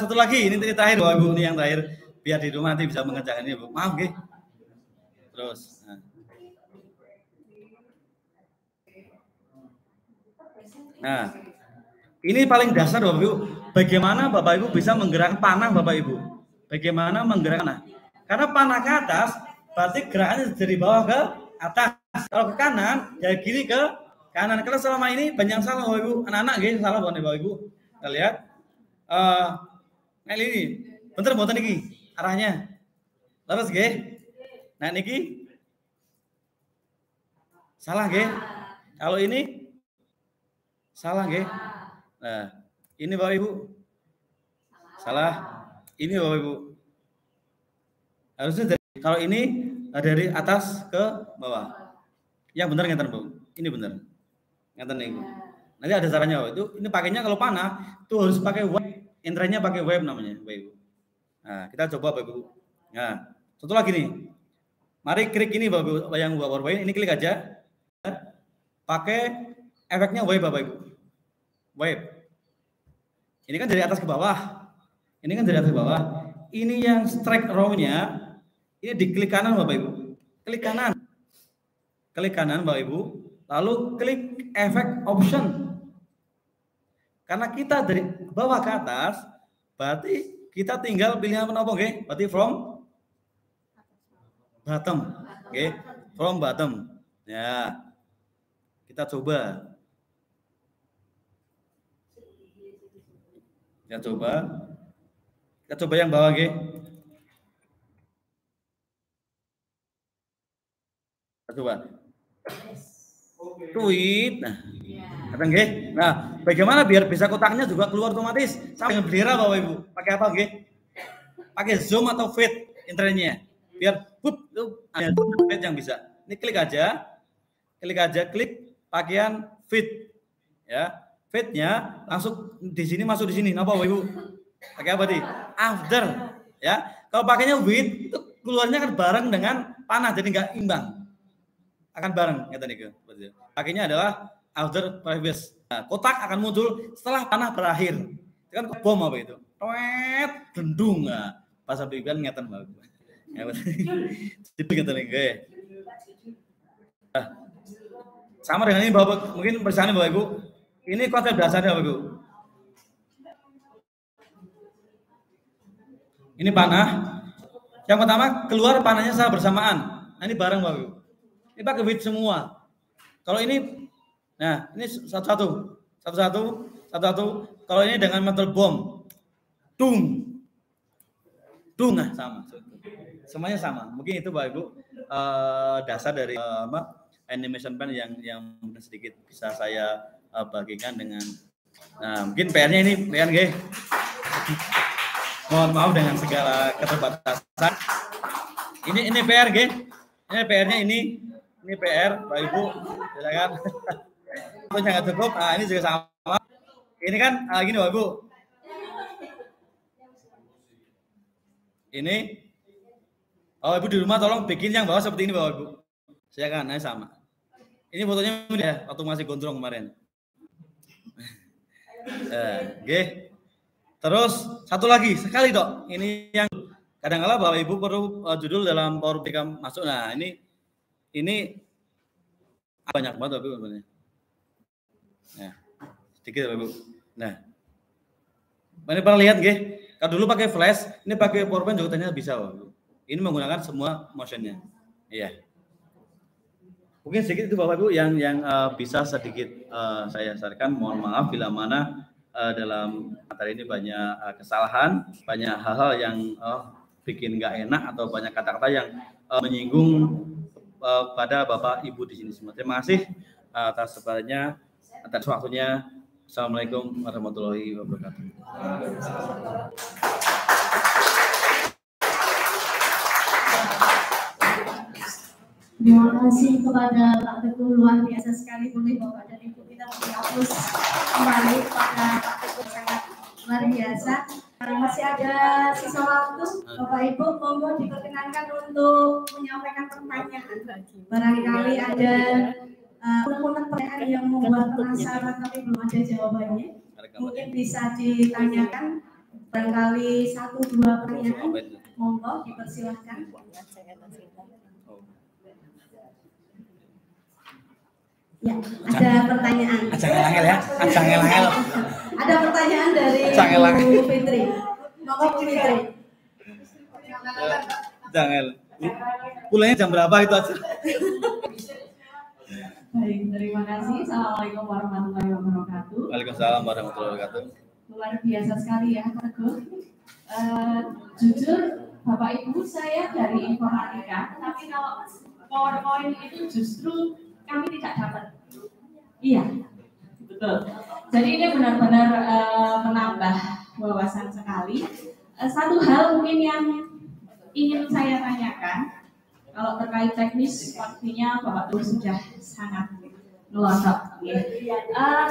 satu lagi ini terakhir Bapak Ibu, ini yang terakhir biar di rumah nanti bisa mengerjakan ini Bu. Maaf nggih. Terus nah, ini paling dasar Bapak Ibu. Bagaimana Bapak Ibu bisa menggerakkan panah Bapak Ibu? Bagaimana menggerakkan panah? Karena panah ke atas, berarti gerakannya dari bawah ke atas. Kalau ke kanan, dari kiri ke kanan. Kalau selama ini banyak salah Bapak Ibu. Anak-anak gitu salah bukan Bapak Ibu. Kita lihat. Nah ini, bentar buatan ini arahnya. Terus G. Nah niki salah G. Kalau ini salah G. Nah, ini Bapak Ibu. Salah. Ini Bapak Ibu. Harusnya dari, kalau ini dari atas ke bawah. Yang benar ngeten Bu. Ini benar. Ngeten nih. Nanti ada caranya Bapak. Itu ini pakainya kalau panah itu harus pakai wave. Intrennya pakai wave namanya Bapak Ibu. Nah, kita coba Bapak Ibu. Nah, satu lagi nih. Mari klik ini Bapak Ibu, yang Bapak Ibu ini klik aja. Pakai efeknya wave Bapak Ibu. Wave. Ini kan dari atas ke bawah. Ini kan dari atas ke bawah. Ini yang strike row-nya ini diklik kanan Bapak Ibu. Klik kanan. Klik kanan Bapak Ibu. Lalu klik efek option. Karena kita dari bawah ke atas, berarti kita tinggal pilihan apa nggih? Berarti from bottom. Oke, from bottom. Ya. Kita coba. Kita coba yang bawah nggih. Kita coba. Tweet. Nah. Kata nggih. Nah, bagaimana biar bisa kotaknya juga keluar otomatis sama dengan bendera Bapak Ibu? Pakai apa nggih? Pakai zoom atau fade intrennya. Biar itu ada fade yang bisa. Ini klik aja, klik pakaian fade. Ya, fade-nya langsung di sini masuk di sini. Napa Bapak Ibu? Pakai apa nih? After. Ya, kalau pakainya width itu keluarnya kan bareng dengan panah jadi nggak imbang. Akan bareng kata nih. Pakainya adalah after previous. Nah, kotak akan muncul setelah panah berakhir. Itu kan bom apa itu? Toet, dendung. Nah, pas sampai kan ngeten Bapak. Itu ngeten iki. Nah, sama dengan ini Bapak, mungkin bersama Bapak Ibu. Ini konsep dasarnya Bapak Ibu. Ini panah. Yang pertama keluar panahnya secara bersamaan. Nah, ini bareng Bapak Ibu. Ini pakai width semua. Kalau ini, nah ini satu-satu. Kalau ini dengan metal bomb, dung, nah sama. Semuanya sama. Mungkin itu Bapak Ibu dasar dari animation pen yang sedikit bisa saya bagikan dengan. Nah mungkin PR-nya ini lihat nggih. Mohon maaf dengan segala keterbatasan. Ini PR nggih. Ini PR-nya ini PR Bapak Ibu, silakan. Itu nggak cukup. Nah ini juga sama. Ini kan gini Bapak Ibu. Ini, oh Ibu di rumah tolong bikin yang bawah seperti ini Bapak Ibu. Silakan, nah sama. Ini fotonya ya, waktu masih gondrong kemarin. Oke. Terus satu lagi sekali Dok. Ini yang kadang-kala Bapak Ibu perlu judul dalam PowerPoint masuk. Nah ini banyak banget Bapak Ibu sebenarnya. Nah, sedikit Bapak Ibu. Nah, ini pernah lihat nggih? Kalau dulu pakai flash, ini pakai PowerPoint juga ternyata bisa Bapak Ibu. Ini menggunakan semua motionnya. Iya. Mungkin sedikit itu Bapak Ibu yang bisa sedikit saya sarankan. Mohon maaf bila mana dalam materi ini banyak kesalahan, banyak hal-hal yang bikin nggak enak atau banyak kata-kata yang menyinggung pada Bapak Ibu di sini semua. Terima kasih atas sebenarnya, atas waktunya. Assalamualaikum warahmatullahi wabarakatuh. Terima kasih kepada Pak Teguh, luar biasa sekali. Boleh Bapak dan Ibu kita mengapresiasi kembali kepada Pak Teguh, sangat luar biasa. Masih ada sisa waktu, Bapak Ibu monggo diperkenankan untuk menyampaikan pertanyaan. Barangkali ada unek-unek pertanyaan yang membuat penasaran tapi belum ada jawabannya. Mungkin bisa ditanyakan. Barangkali 1-2 pertanyaan, monggo dipersilahkan. Ya, ada pertanyaan. Angel ya, angel. Ada pertanyaan dari Bu Fitri. Monggo Bu Fitri. Angel. Pulangnya jam berapa itu aja? Baik, terima kasih. Assalamualaikum warahmatullahi wabarakatuh. Waalaikumsalam warahmatullahi wabarakatuh. Luar biasa sekali ya, Pak Teguh. Jujur, Bapak Ibu, saya dari informatika, tapi kalau PowerPoint itu justru kami tidak dapat. Iya, betul. Jadi ini benar-benar menambah wawasan sekali. Satu hal mungkin yang ingin saya tanyakan, kalau terkait teknis, waktunya Bapak Teguh sudah sangat melonjak.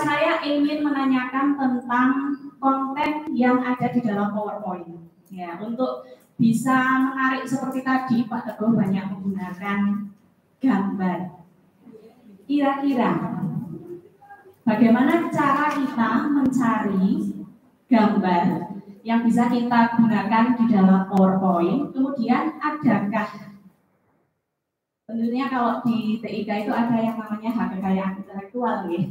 Saya ingin menanyakan tentang konten yang ada di dalam PowerPoint. Ya, untuk bisa menarik seperti tadi, Pak Teguh banyak menggunakan gambar. Kira-kira bagaimana cara kita mencari gambar yang bisa kita gunakan di dalam PowerPoint? Kemudian adakah, tentunya kalau di TIK itu ada yang namanya hak kekayaan intelektual, ya.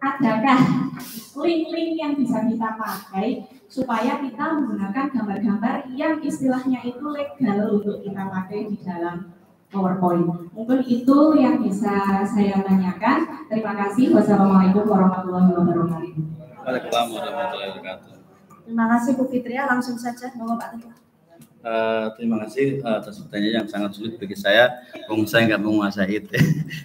Adakah link-link yang bisa kita pakai supaya kita menggunakan gambar-gambar yang istilahnya itu legal untuk kita pakai di dalam PowerPoint? Mungkin itu yang bisa saya tanyakan. Terima kasih. Wassalamualaikum warahmatullahi wabarakatuh. Waalaikumsalam warahmatullahi wabarakatuh. Terima kasih Bu Fitria. Langsung saja, monggo Pak Teguh. Terima kasih atas pertanyaan yang sangat sulit bagi saya. Saya nggak menguasai itu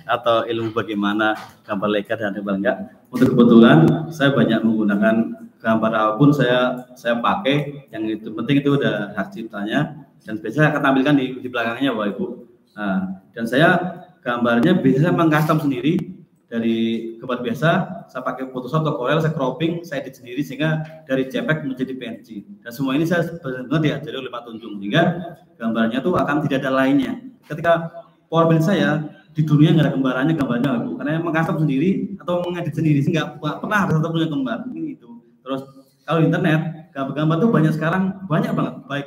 atau ilmu bagaimana gambar legal dan gambar enggak. Untuk kebetulan saya banyak menggunakan gambar apapun saya pakai. Yang itu penting itu udah hak ciptanya dan biasanya akan tampilkan di belakangnya Bapak Ibu. Dan saya gambarnya biasanya mengcustom sendiri dari gambar biasa. Saya pakai Photoshop atau Corel, saya cropping, saya edit sendiri sehingga dari JPEG menjadi PNG. Dan semua ini saya benar-benar diajari oleh Pak Tunjung sehingga gambarnya tuh akan tidak ada lainnya. Ketika PowerPoint saya di dunia nggak ada gambarnya Bu, karena mengcustom sendiri atau mengedit sendiri sehingga nggak pernah ada satu punya gambar. Ini itu. Terus kalau internet gambar-gambar tuh banyak sekarang, banyak banget, baik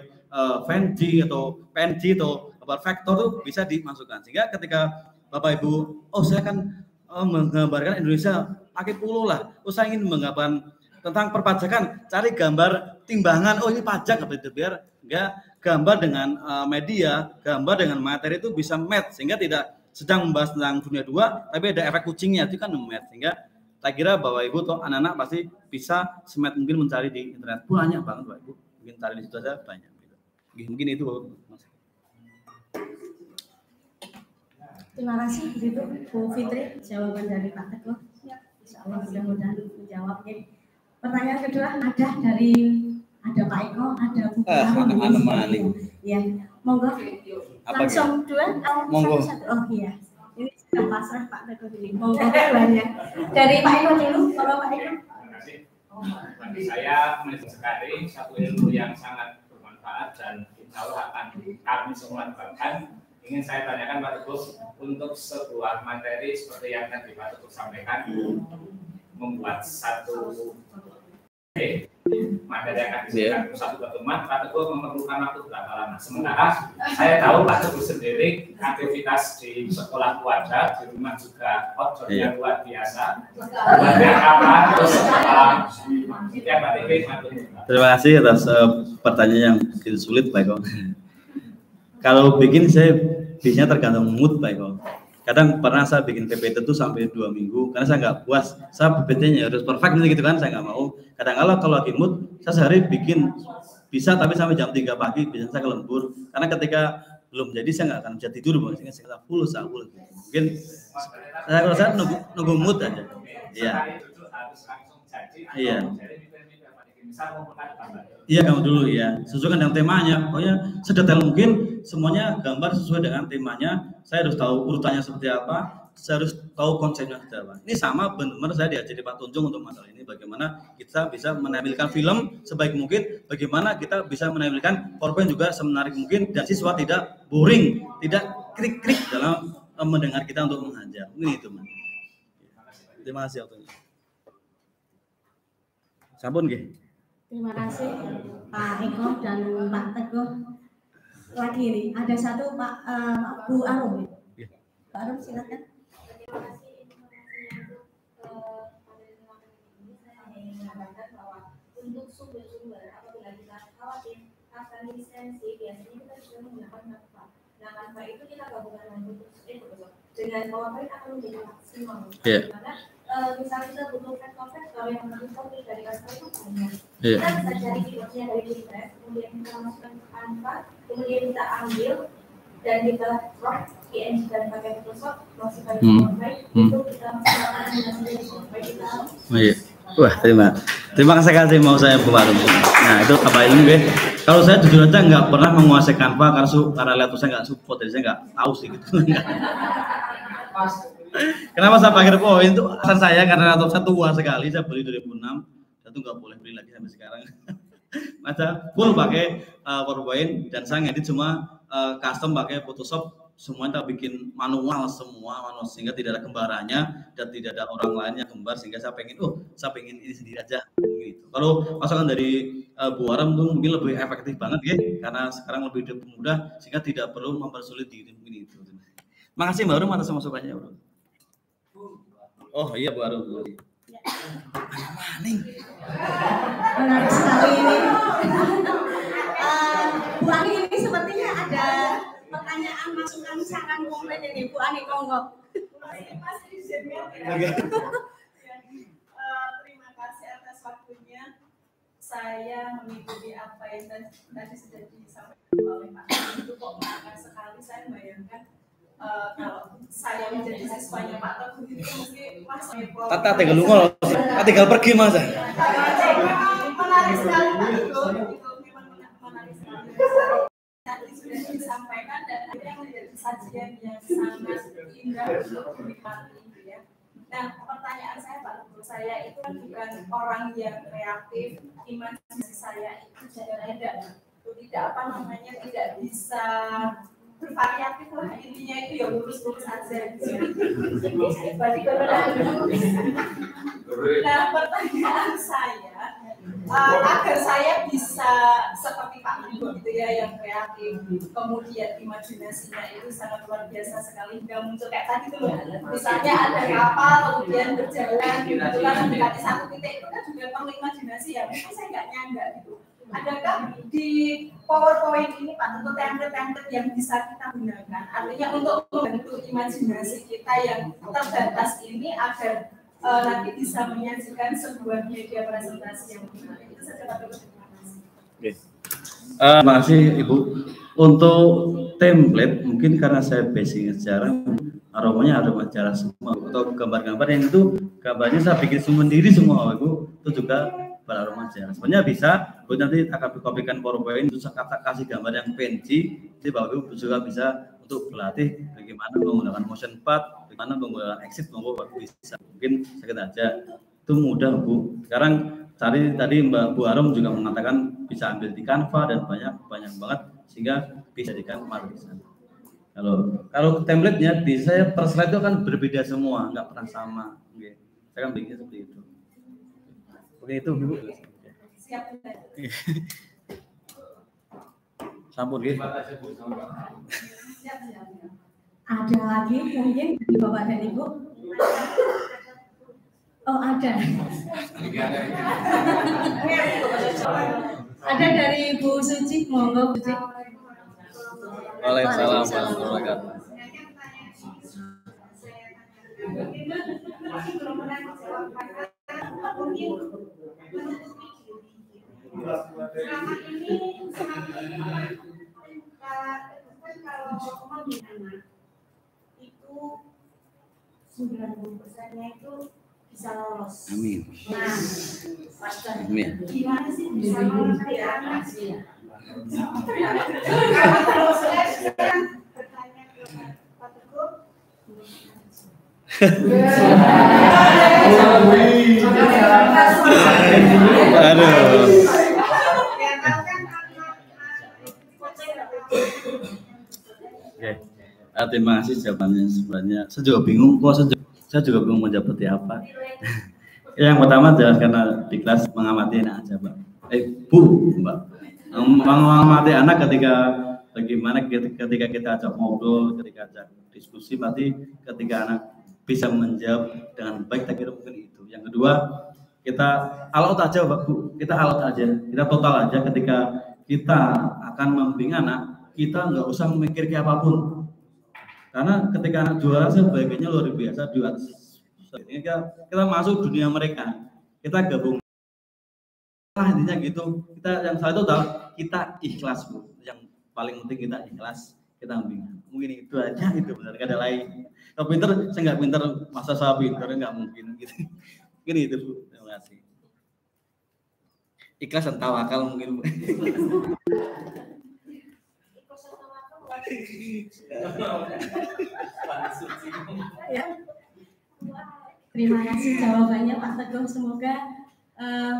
VNG atau PNG atau gambar vektor tuh bisa dimasukkan sehingga ketika Bapak Ibu, saya kan menggambarkan Indonesia pakai pulau lah. Saya ingin menggambarkan tentang perpajakan, cari gambar timbangan. Ini pajak biar enggak gambar dengan media, gambar dengan materi itu bisa match sehingga tidak sedang membahas tentang dunia dua, tapi ada efek kucingnya itu kan match sehingga saya kira Bapak Ibu atau anak-anak pasti bisa semet mungkin mencari di internet. Banyak banget Bapak Ibu, mungkin cari di situ saja banyak. Mungkin itu Mas. Terima kasih begitu Bu Fitri jawaban dari Pak Teguh. Insya Allah mudah-mudahan menjawabnya. Pertanyaan kedua ada Pak Eko, ada Bu Maling. Ya, monggo. Langsung dua. Monggo. Oh iya. Ini sudah pasrah Pak Teguh ini. Monggo banyak. Dari Pak Eko dulu, kalau Pak Eko. Terima kasih. Bagi saya menarik sekali satu ilmu yang sangat bermanfaat dan insya Allah akan kami semua terapkan. Ingin saya tanyakan Pak Teguh, untuk sebuah materi seperti yang tadi Pak Teguh sampaikan, membuat satu materi yang akan disediakan satu pertemuan, Pak Teguh memerlukan waktu berapa lama? Sementara saya tahu Pak Teguh sendiri aktivitas di sekolah keluarga, di rumah juga outdoornya luar biasa. Banyak apa? Terus setiap hari Terima kasih atas pertanyaan yang begitu sulit Pak Eko. Kalau bikin saya biasanya tergantung mood Pak Eko. Kadang pernah saya bikin PPT itu sampai 2 minggu karena saya nggak puas. Saya PPT-nya harus perfect gitu kan, saya nggak mau. Kadang kalau lagi mood, saya sehari bikin bisa tapi sampai jam 3 pagi biasanya saya kelembur. Karena ketika belum jadi saya nggak akan bisa tidur sehingga saya full. Mungkin saya kalau saya nunggu mood aja. Iya. Iya. Iya, kamu dulu ya. Sesuaikan dengan temanya. Pokoknya sedetail mungkin semuanya gambar sesuai dengan temanya. Saya harus tahu urutannya seperti apa. Saya harus tahu konsepnya seperti apa. Ini sama benar-benar saya diajari Pak Tunjung untuk masalah ini. Bagaimana kita bisa menampilkan film sebaik mungkin. Bagaimana kita bisa menampilkan PowerPoint juga semenarik mungkin. Dan siswa tidak boring, tidak krik-krik dalam mendengar kita untuk mengajar. Ini itu, Mas. Terima kasih waktunya. Sampun nggih. Terima kasih Pak Eko dan Pak Teguh. Lagi ini ada satu Pak Bu Arum. Pak Arum silakan. Untuk sumber-sumber apabila kita khawatir akan lisensi, biasanya kita sudah menggunakan Canva. Nah, Canva itu kita gabungkan dengan PowerPoint akan menjadi maksimal. Karena misal kita butuh vektor yang menurut dari Canva itu banyak. Kita bisa cari keywordnya dari Pinterest, kemudian kita masukkan ke Canva, kemudian kita ambil dan kita crop PNG dan pakai Photoshop, masukkan ke PowerPoint, itu kita masukkan ke PowerPoint kita. Wah, terima kasih mau saya Bu Arum. Nah, itu apa ini deh? Kalau saya jujur aja nggak pernah menguasai Canva karena laptop saya nggak support, jadi saya nggak tahu sih gitu. Kenapa saya pakai PowerPoint itu alasan saya karena laptop saya tua sekali, saya beli 2006, saya tuh nggak boleh beli lagi sampai sekarang. Masa full pakai PowerPoint dan saya ngedit semua custom pakai Photoshop. Semuanya kita bikin manual sehingga tidak ada gambarannya dan tidak ada orang lain yang gambar sehingga saya pengen ini sendiri aja gitu. Kalau masukan dari Bu Arum tuh mungkin lebih efektif banget ya karena sekarang lebih mudah sehingga tidak perlu mempersulit diri mungkin itu. Makasih Mbak Arum atas masukannya, Bro. Oh iya Bu Arum. Menarik sekali ini. Bu Ani ini sepertinya ada pertanyaan, masukan, saran komplit ini Bu Ani Konggo. Terima kasih atas waktunya. Saya mengikuti apa yang tadi sudah disampaikan oleh Pak. Itu kok mengangkat sekali. Saya bayangkan kalau saya menjadi siswanya Pak Teguh itu mesti Mas Epo. Tata tinggal pergi Mas. Menarik sekali Pak Teguh. Itu memang menarik sekali. Tadi sudah disampaikan dan ada yang menjadi sajian yang sangat indah untuk dinikmati ya. Nah, pertanyaan saya Pak Teguh, saya itu kan bukan orang yang kreatif, imajinasi saya itu tidak bisa bervariatif lah, intinya itu ya lurus-lurus aja gitu. Nah, pertanyaan saya agar saya bisa seperti Pak Teguh gitu ya, yang kreatif, kemudian imajinasinya itu sangat luar biasa sekali, hingga muncul kayak tadi tuh misalnya ada kapal kemudian berjalan gitu kan mendekati satu titik, itu kan juga perlu imajinasi ya, mungkin saya nggak nyangka gitu. Adakah di PowerPoint ini Pak tentu template-template yang bisa kita gunakan, artinya untuk membantu imajinasi kita yang terbatas ini agar nanti bisa menyajikan sebuah media presentasi yang menarik. Itu saja Pak Teguh. Terima kasih. Terima kasih Ibu. Untuk template mungkin karena saya basic sejarah, aromanya aroma sejarah semua atau gambar-gambar yang itu gambarnya saya bikin sendiri semua Ibu, itu juga beraroma sejarah. Sebenarnya bisa, Bu nanti akan kopikan PowerPoint terus kasih gambar yang penci, jadi Bapak Ibu juga bisa untuk berlatih bagaimana menggunakan motion path, bagaimana menggunakan exit, Bapak bisa. Mungkin sedikit aja. Itu mudah Bu. Sekarang tadi Mbak Bu Arum juga mengatakan bisa ambil di Canva dan banyak banget sehingga bisa dijadikan marketing. Kalau template-nya di saya per slide itu kan berbeda semua, nggak pernah sama. Oke. Saya kan bikinnya seperti itu. Oke itu Bu. Siap. Sampun gitu. Ada lagi mungkin dari Bapak dan Ibu? Oh ada. Ada dari Bu Suci, monggo Bu Suci. Waalaikumsalam warahmatullahi wabarakatuh. Selama ini kalau membimbing anak itu 90%-nya itu bisa lolos. Amin. Nah, Amin. gimana sih bisa mengerti anak sih? Kalau saya sekarang bertanya ke Pak Teguh, Aduh. Oke. Terima kasih jawabannya. Sebenarnya saya juga bingung saya juga bingung mau jawab apa. Yang pertama adalah karena di kelas mengamati anak aja, Mbak. Bu, Mbak. Mengamati anak ketika bagaimana ketika kita ajak ngobrol, ketika ajak diskusi, berarti ketika anak bisa menjawab dengan baik, tak kira mungkin itu. Yang kedua, kita all out aja, Pak Bu. Kita all out aja, kita total aja ketika kita akan membimbing anak, kita nggak usah memikir kayak apapun. Karena ketika anak juara sebagiannya luar biasa di atas. Kita masuk dunia mereka, kita gabung. Intinya gitu. Kita yang salah itu adalah kita ikhlas, Bu. Yang paling penting kita ikhlas, kita membimbing. Mungkin itu aja, itu benar, gak ada lain. Kalau pinter, saya nggak pinter, masa saya pinter, nggak mungkin gitu. Mungkin itu, Bu. Terima kasih. Ikhlas dan tawakal mungkin, Bu. Ya. Terima kasih jawabannya Pak Teguh, semoga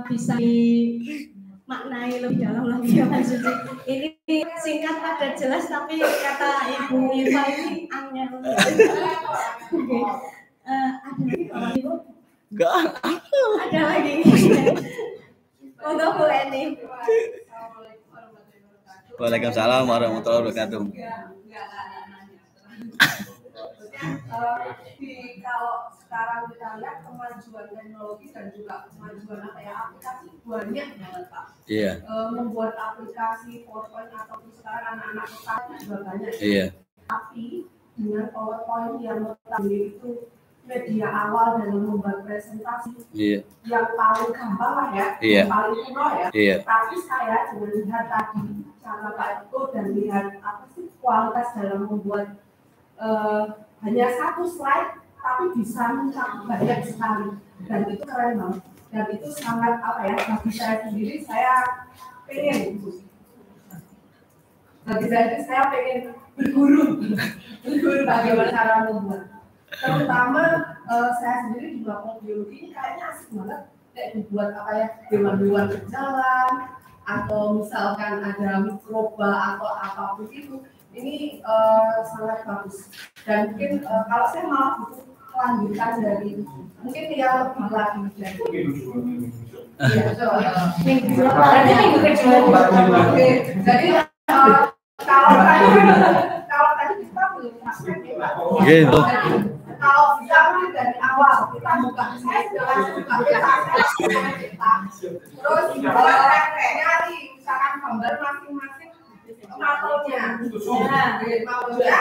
bisa dimaknai lebih dalam lagi ya Pak Suci. Ini singkat padat jelas, tapi kata Ibu Iva ini angel. Oke. Ada lagi Bapak Ibu? Enggak. Ada lagi. Untuk Bu Eni. Waalaikumsalam warahmatullahi wabarakatuh. Kalau sekarang kita lihat kemajuan teknologi dan juga kemajuan aplikasi banyak banget Pak. Iya. Membuat aplikasi PowerPoint ataupun sekarang anak-anak sekarang juga banyak. Iya. Tapi dengan PowerPoint yang notabene itu media awal dalam membuat presentasi, Iya. yang paling gampang lah ya, Iya. yang paling kuno ya. Iya. Tapi saya dengan lihat tadi cara Pak Eko dan lihat apa sih kualitas dalam membuat hanya satu slide tapi bisa mencakup banyak sekali, dan itu keren banget, dan itu sangat apa ya, bagi saya sendiri saya pengen berguru bagaimana cara membuat, terutama saya sendiri di bidang biologi ini kayaknya asik banget kayak dibuat apa ya, hewan-hewan berjalan atau misalkan ada mikroba atau apapun itu. Ini sangat bagus, dan mungkin kalau saya malah butuh kelanjutan dari mungkin yang lebih lagi dari minggu kedua. Jadi kalau tadi kita belum praktek, kalau bisa dari awal kita buka, saya sudah buka kita, terus nyari misalkan gambar masing-masing mapelnya, terus kita tuh kayak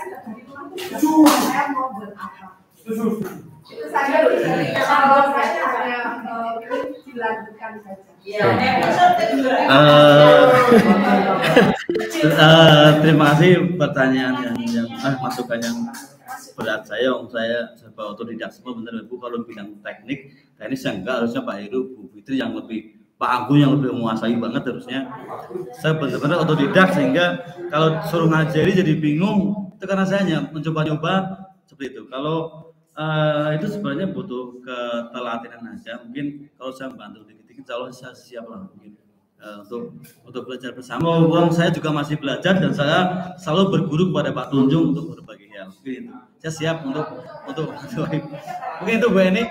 sudah dari rumah saya mau buat apa, itu saja dari kalau saya hanya dilanjutkan saja. Terima kasih pertanyaan yang masukan yang berat. Saya serba otodidak semua, benar Bu. Kalau bidang teknik saya enggak, harusnya Pak Heru, Bu Fitri yang lebih, Pak Agung yang lebih menguasai banget harusnya. Saya benar-benar otodidak, sehingga kalau suruh ngajari jadi bingung. Itu karena saya hanya mencoba-coba seperti itu. Kalau itu sebenarnya butuh keteladanan aja. Mungkin kalau saya bantu dikit-dikit, kalau saya siap lah mungkin untuk belajar bersama. Walaupun saya juga masih belajar dan saya selalu berguru kepada Pak Tunjung untuk berbagai hal. Mungkin itu. Saya siap untuk mungkin itu Bu Eni.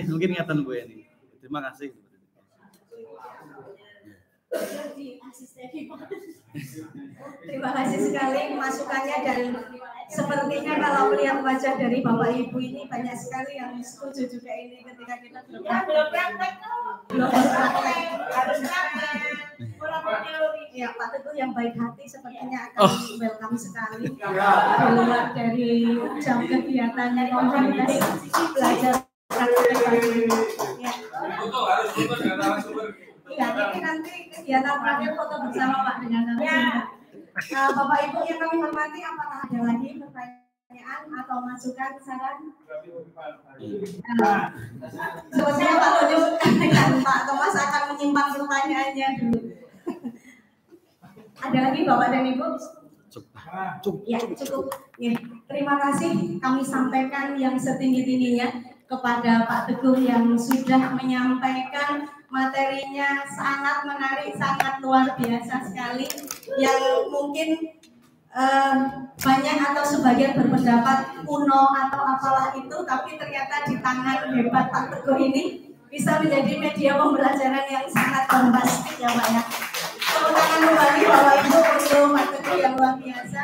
Mungkin ingatan Bu Eni. Terima kasih. Terima kasih sekali masukannya, dan sepertinya kalau melihat wajah dari Bapak Ibu ini banyak sekali yang setuju juga ini ketika kita belum praktek. Harus praktek. Ya, Pak Teguh yang baik hati sepertinya akan welcome sekali keluar dari jam kegiatannya komunitas belajar praktek. Ya, ini nanti kegiatan terakhir foto bersama Pak dengan narasumber. Bapak Ibu yang kami hormati, apakah ada lagi pertanyaan atau masukan, saran? Sepertinya Pak Thomas akan menyimpan pertanyaannya dulu. Ada lagi Bapak dan Ibu? Ya, cukup. Ya, terima kasih kami sampaikan yang setinggi-tingginya kepada Pak Teguh yang sudah menyampaikan materinya sangat menarik, sangat luar biasa sekali, yang mungkin banyak atau sebagian berpendapat kuno atau apalah itu, tapi ternyata di tangan hebat Pak Teguh ini bisa menjadi media pembelajaran yang sangat bombastik ya Pak ya. Tepuk tangan kembali Bapak Ibu untuk Pak Teguh yang luar biasa.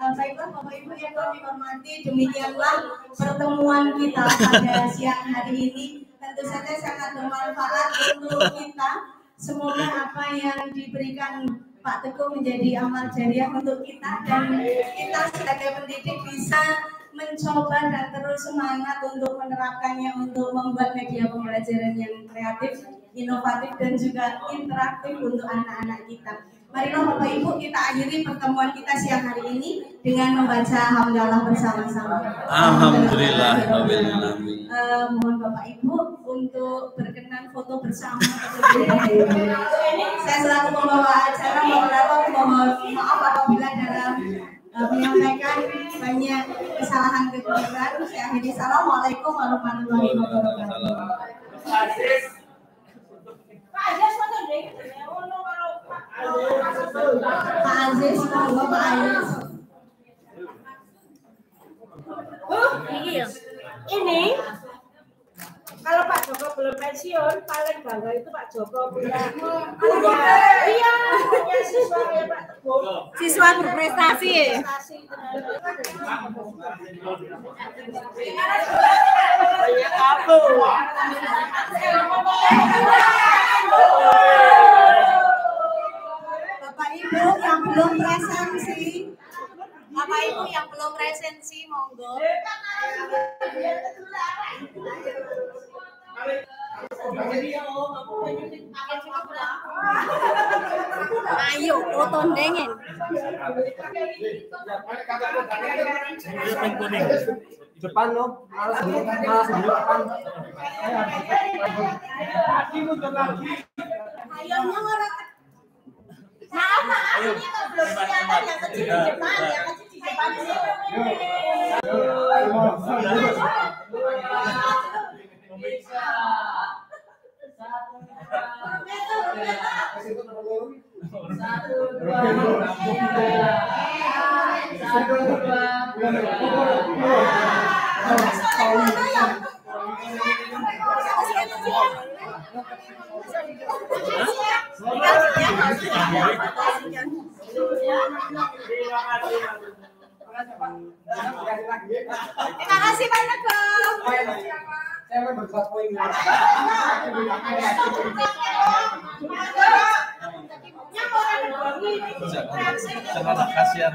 Baiklah Bapak Ibu yang kami hormati, demikianlah pertemuan kita pada siang hari ini. Tentu saja sangat bermanfaat untuk kita. Semoga apa yang diberikan Pak Teguh menjadi amal jariah untuk kita, dan kita sebagai pendidik bisa mencoba dan terus semangat untuk menerapkannya, untuk membuat media pembelajaran yang kreatif, inovatif, dan juga interaktif untuk anak-anak kita. Marilah Bapak Ibu kita akhiri pertemuan kita siang hari ini dengan membaca hamdalah bersama-sama. Alhamdulillah. Mohon Bapak Ibu untuk berkenan foto bersama. Saya selaku pembawa acara mohon maaf apabila dalam menyampaikan banyak kesalahan-kesalahan. Saya akhiri. Assalamualaikum warahmatullahi wabarakatuh. Pak Aziz, monggo Pak Aziz. Ini kalau Pak Joko belum pensiun, paling bangga itu Pak Joko punya punya siswa ya Pak Teguh. Siswa berprestasi. Banyak aku. Bapak Ibu yang belum presensi, Bapak Ibu yang belum presensi, monggo. Ayo, foto dengin. Depan lo, malas di depan. Ayo nyala. Maaf, ini belum kelihatan yang kecil di depan, yang kecil di depan Terima kasih Pak Teguh. Saya mau berbuat poin. Jangan kasihan.